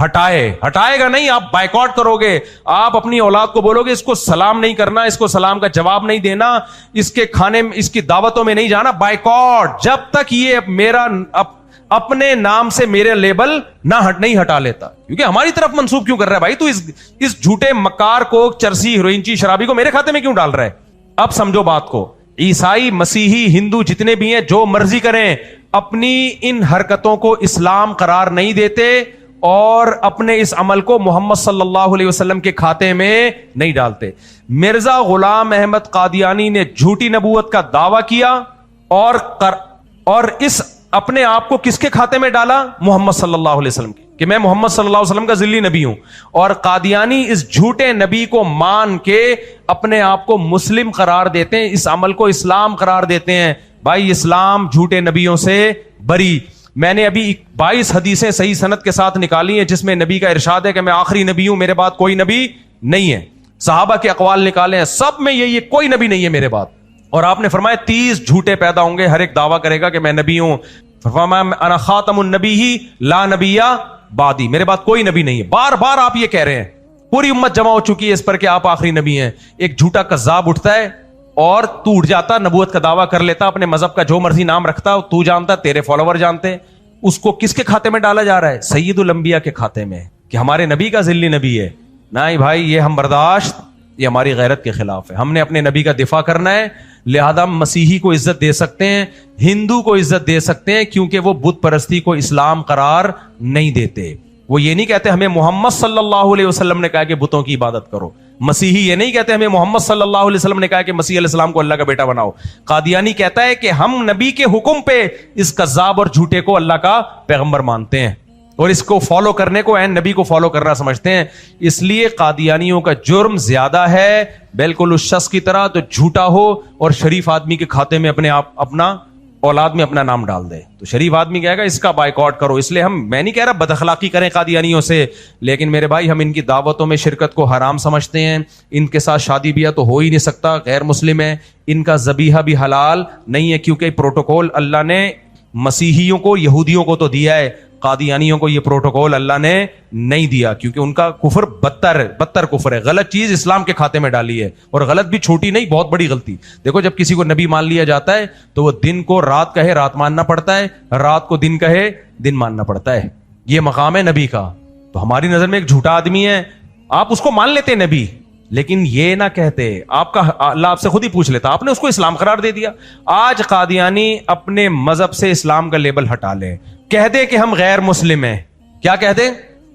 ہٹائے گا نہیں. آپ بائیکاٹ کرو گے. آپ اپنی اولاد کو بولو گے اس کو سلام نہیں کرنا، اس کو سلام کا جواب نہیں دینا، اس کے کھانے میں، اس کی دعوتوں میں نہیں جانا. بائیکاٹ. جب تک یہ میرا اپنے نام سے میرے لیبل نہیں ہٹا لیتا. کیونکہ ہماری طرف منسوب کیوں کر رہا ہے بھائی؟ تو اس جھوٹے مکار کو، چرسی، ہیروئن چی، شرابی کو میرے کھاتے میں کیوں ڈال رہا ہے؟ اب سمجھو بات کو. عیسائی، مسیحی، ہندو جتنے بھی ہیں جو مرضی کریں، اپنی ان حرکتوں کو اسلام قرار نہیں دیتے اور اپنے اس عمل کو محمد صلی اللہ علیہ وسلم کے کھاتے میں نہیں ڈالتے. مرزا غلام احمد قادیانی نے جھوٹی نبوت کا دعویٰ کیا اور اس اپنے آپ کو کس کے کھاتے میں ڈالا؟ محمد صلی اللہ علیہ وسلم کے، کہ میں محمد صلی اللہ علیہ وسلم کا ذلی نبی ہوں. اور قادیانی اس جھوٹے نبی کو مان کے اپنے آپ کو مسلم قرار دیتے ہیں، اس عمل کو اسلام قرار دیتے ہیں. بھائی اسلام جھوٹے نبیوں سے بری. میں نے ابھی 22 حدیثیں صحیح سند کے ساتھ نکالی ہیں جس میں نبی کا ارشاد ہے کہ میں آخری نبی ہوں، میرے بعد کوئی نبی نہیں ہے. صحابہ کے اقوال نکالے ہیں، سب میں یہ کوئی نبی نہیں ہے میرے بعد. اور آپ نے فرمایا 30 جھوٹے پیدا ہوں گے، ہر ایک دعویٰ کرے گا کہ میں نبی ہوں. فرمایا انا خاتم النبی لا نبی بعدی، میرے بعد کوئی نبی نہیں ہے. بار بار آپ یہ کہہ رہے ہیں، پوری امت جمع ہو چکی ہے اس پر کہ آپ آخری نبی ہیں. ایک جھوٹا کذاب اٹھتا ہے اور تو اٹھ جاتا، نبوت کا دعویٰ کر لیتا، اپنے مذہب کا جو مرضی نام رکھتا، تو جانتا، تیرے فالوور جانتے. اس کو کس کے کھاتے میں ڈالا جا رہا ہے؟ سید الانبیاء کے کھاتے میں، کہ ہمارے نبی کا ذلی نبی ہے. نہیں بھائی، یہ ہم برداشت، یہ ہماری غیرت کے خلاف ہے. ہم نے اپنے نبی کا دفاع کرنا ہے. لہذا مسیحی کو عزت دے سکتے ہیں، ہندو کو عزت دے سکتے ہیں، کیونکہ وہ بت پرستی کو اسلام قرار نہیں دیتے. وہ یہ نہیں کہتے ہمیں محمد صلی اللہ علیہ وسلم نے کہا کہ بتوں کی عبادت کرو. مسیحی یہ نہیں کہتے ہمیں محمد صلی اللہ علیہ وسلم نے کہا کہ مسیح علیہ السلام کو اللہ کا بیٹا بناؤ. قادیانی کہتا ہے کہ ہم نبی کے حکم پہ اس کذاب اور جھوٹے کو اللہ کا پیغمبر مانتے ہیں اور اس کو فالو کرنے کو عین نبی کو فالو کرنا سمجھتے ہیں. اس لیے قادیانیوں کا جرم زیادہ ہے، بالکل اس شخص کی طرح تو جھوٹا ہو اور شریف آدمی کے کھاتے میں اپنا اولاد میں اپنا نام ڈال دے. تو شریف آدمی کہے گا اس کا بائیکاٹ کرو. اس لیے میں نہیں کہہ رہا بد اخلاقی کریں قادیانیوں سے، لیکن میرے بھائی ہم ان کی دعوتوں میں شرکت کو حرام سمجھتے ہیں. ان کے ساتھ شادی بیاہ تو ہو ہی نہیں سکتا، غیر مسلم ہے. ان کا ذبیحہ بھی حلال نہیں ہے، کیونکہ پروٹوکول اللہ نے مسیحیوں کو، یہودیوں کو تو دیا ہے، قادیانیوں کو یہ پروٹوکول اللہ نے نہیں دیا، کیونکہ ان کا کفر بدتر کفر ہے. غلط چیز اسلام کے کھاتے میں ڈالی ہے، اور غلط بھی چھوٹی نہیں، بہت بڑی غلطی. دیکھو جب کسی کو نبی مان لیا جاتا ہے تو وہ دن کو رات کہے رات ماننا پڑتا ہے، رات کو دن کہے دن ماننا پڑتا ہے. یہ مقام ہے نبی کا. تو ہماری نظر میں ایک جھوٹا آدمی ہے، آپ اس کو مان لیتے نبی، لیکن یہ نہ کہتے. آپ کا اللہ آپ سے خود ہی پوچھ لیتا، آپ نے اس کو اسلام قرار دے دیا. آج قادیانی اپنے مذہب سے اسلام کا لیبل ہٹا لیں، کہہ دے کہ ہم غیر مسلم ہیں. کیا کہہ دیں؟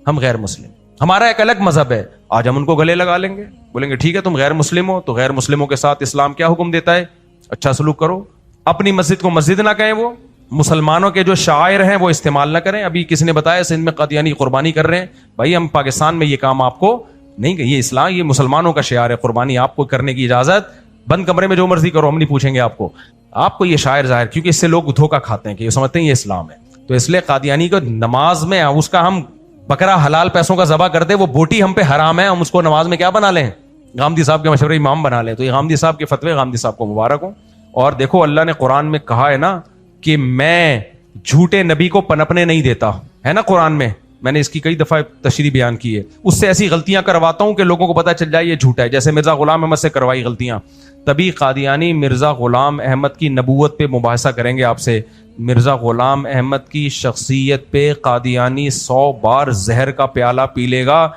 ہم غیر مسلم، ہمارا ایک الگ مذہب ہے. آج ہم ان کو گلے لگا لیں گے، بولیں گے ٹھیک ہے تم غیر مسلم ہو، تو غیر مسلموں کے ساتھ اسلام کیا حکم دیتا ہے؟ اچھا سلوک کرو. اپنی مسجد کو مسجد نہ کہیں، وہ مسلمانوں کے جو شاعر ہیں وہ استعمال نہ کریں. ابھی کسی نے بتایا سندھ میں قادیانی قربانی کر رہے ہیں. بھائی ہم پاکستان میں یہ کام آپ کو نہیں کہ یہ اسلام، یہ مسلمانوں کا شعار ہے. قربانی آپ کو کرنے کی اجازت، بند کمرے میں جو مرضی کرو، ہم نہیں پوچھیں گے آپ کو یہ شاعر ظاہر، کیونکہ اس سے لوگ دھوکہ کھاتے ہیں کہ یہ سمجھتے ہیں یہ اسلام ہے. تو اس لیے قادیانی کو نماز میں اس کا ہم بکرا حلال پیسوں کا ذبح کر دے، وہ بوٹی ہم پہ حرام ہے، ہم اس کو نماز میں کیا بنا لیں؟ غامدی صاحب کے مشورے امام بنا لیں. تو یہ غامدی صاحب کے فتوے غامدی صاحب کو مبارک ہوں. اور دیکھو اللہ نے قرآن میں کہا ہے نا کہ میں جھوٹے نبی کو پنپنے نہیں دیتا، ہے نا قرآن میں نے اس کی کئی دفعہ تشریح بیان کی ہے. اس سے ایسی غلطیاں کرواتا ہوں کہ لوگوں کو پتہ چل جائے یہ جھوٹا ہے، جیسے مرزا غلام احمد سے کروائی غلطیاں. تبھی قادیانی مرزا غلام احمد کی نبوت پہ مباحثہ کریں گے آپ سے. مرزا غلام احمد کی شخصیت پہ قادیانی 100 بار زہر کا پیالہ پی لے گا.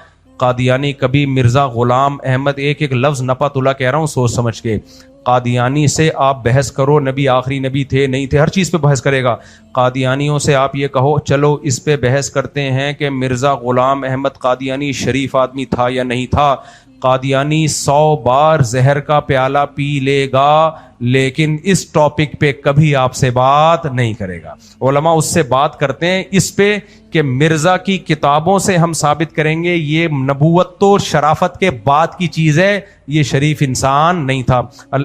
قادیانی کبھی مرزا غلام احمد ایک لفظ نپا تلا کہہ رہا ہوں سوچ سمجھ کے. قادیانی سے آپ بحث کرو، نبی آخری نبی تھے نہیں تھے، ہر چیز پہ بحث کرے گا. قادیانیوں سے آپ یہ کہو چلو اس پہ بحث کرتے ہیں کہ مرزا غلام احمد قادیانی شریف آدمی تھا یا نہیں تھا. قادیانی 100 بار زہر کا پیالہ پی لے گا، لیکن اس ٹاپک پہ کبھی آپ سے بات نہیں کرے گا. علماء اس سے بات کرتے ہیں اس پہ کہ مرزا کی کتابوں سے ہم ثابت کریں گے یہ نبوت تو شرافت کے بعد کی چیز ہے، یہ شریف انسان نہیں تھا.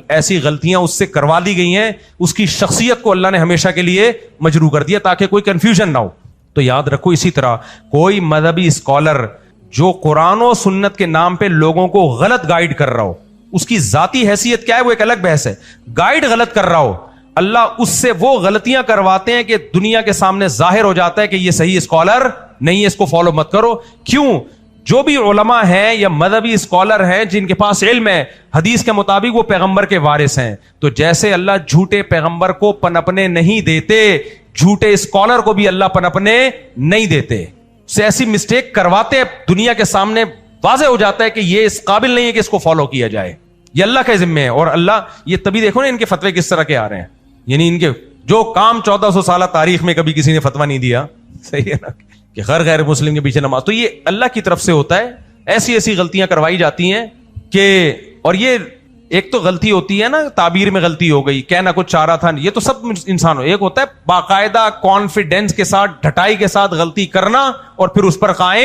ایسی غلطیاں اس سے کروا دی گئی ہیں، اس کی شخصیت کو اللہ نے ہمیشہ کے لیے مجروح کر دیا تاکہ کوئی کنفیوژن نہ ہو. تو یاد رکھو اسی طرح کوئی مذہبی اسکالر جو قرآن و سنت کے نام پہ لوگوں کو غلط گائیڈ کر رہا ہو، اس کی ذاتی حیثیت کیا ہے وہ ایک الگ بحث ہے. گائیڈ غلط کر رہا ہو، اللہ اس سے وہ غلطیاں کرواتے ہیں کہ دنیا کے سامنے ظاہر ہو جاتا ہے کہ یہ صحیح اسکالر نہیں ہے، اس کو فالو مت کرو. کیوں؟ جو بھی علماء ہیں یا مذہبی اسکالر ہیں جن کے پاس علم ہے حدیث کے مطابق وہ پیغمبر کے وارث ہیں. تو جیسے اللہ جھوٹے پیغمبر کو پنپنے نہیں دیتے، جھوٹے اسکالر کو بھی اللہ پنپنے نہیں دیتے. سے ایسی مسٹیک کرواتے دنیا کے سامنے واضح ہو جاتا ہے کہ یہ اس قابل نہیں ہے کہ اس کو فالو کیا جائے. یہ اللہ کے ذمے ہے. اور اللہ, یہ تبھی دیکھو نا ان کے فتوے کس طرح کے آ رہے ہیں, یعنی ان کے جو کام 1400 سالہ تاریخ میں کبھی کسی نے فتویٰ نہیں دیا, صحیح ہے نا, کہ غیر مسلم کے پیچھے نماز. تو یہ اللہ کی طرف سے ہوتا ہے. ایسی ایسی غلطیاں کروائی جاتی ہیں کہ, اور یہ ایک تو غلطی ہوتی ہے نا, تعبیر میں غلطی ہو گئی, کہنا کچھ چاہ رہا تھا, یہ تو سب انسان ہو. ایک ہوتا ہے باقاعدہ کانفیڈنس کے ساتھ, ڈھٹائی کے ساتھ غلطی کرنا اور پھر اس پر قائم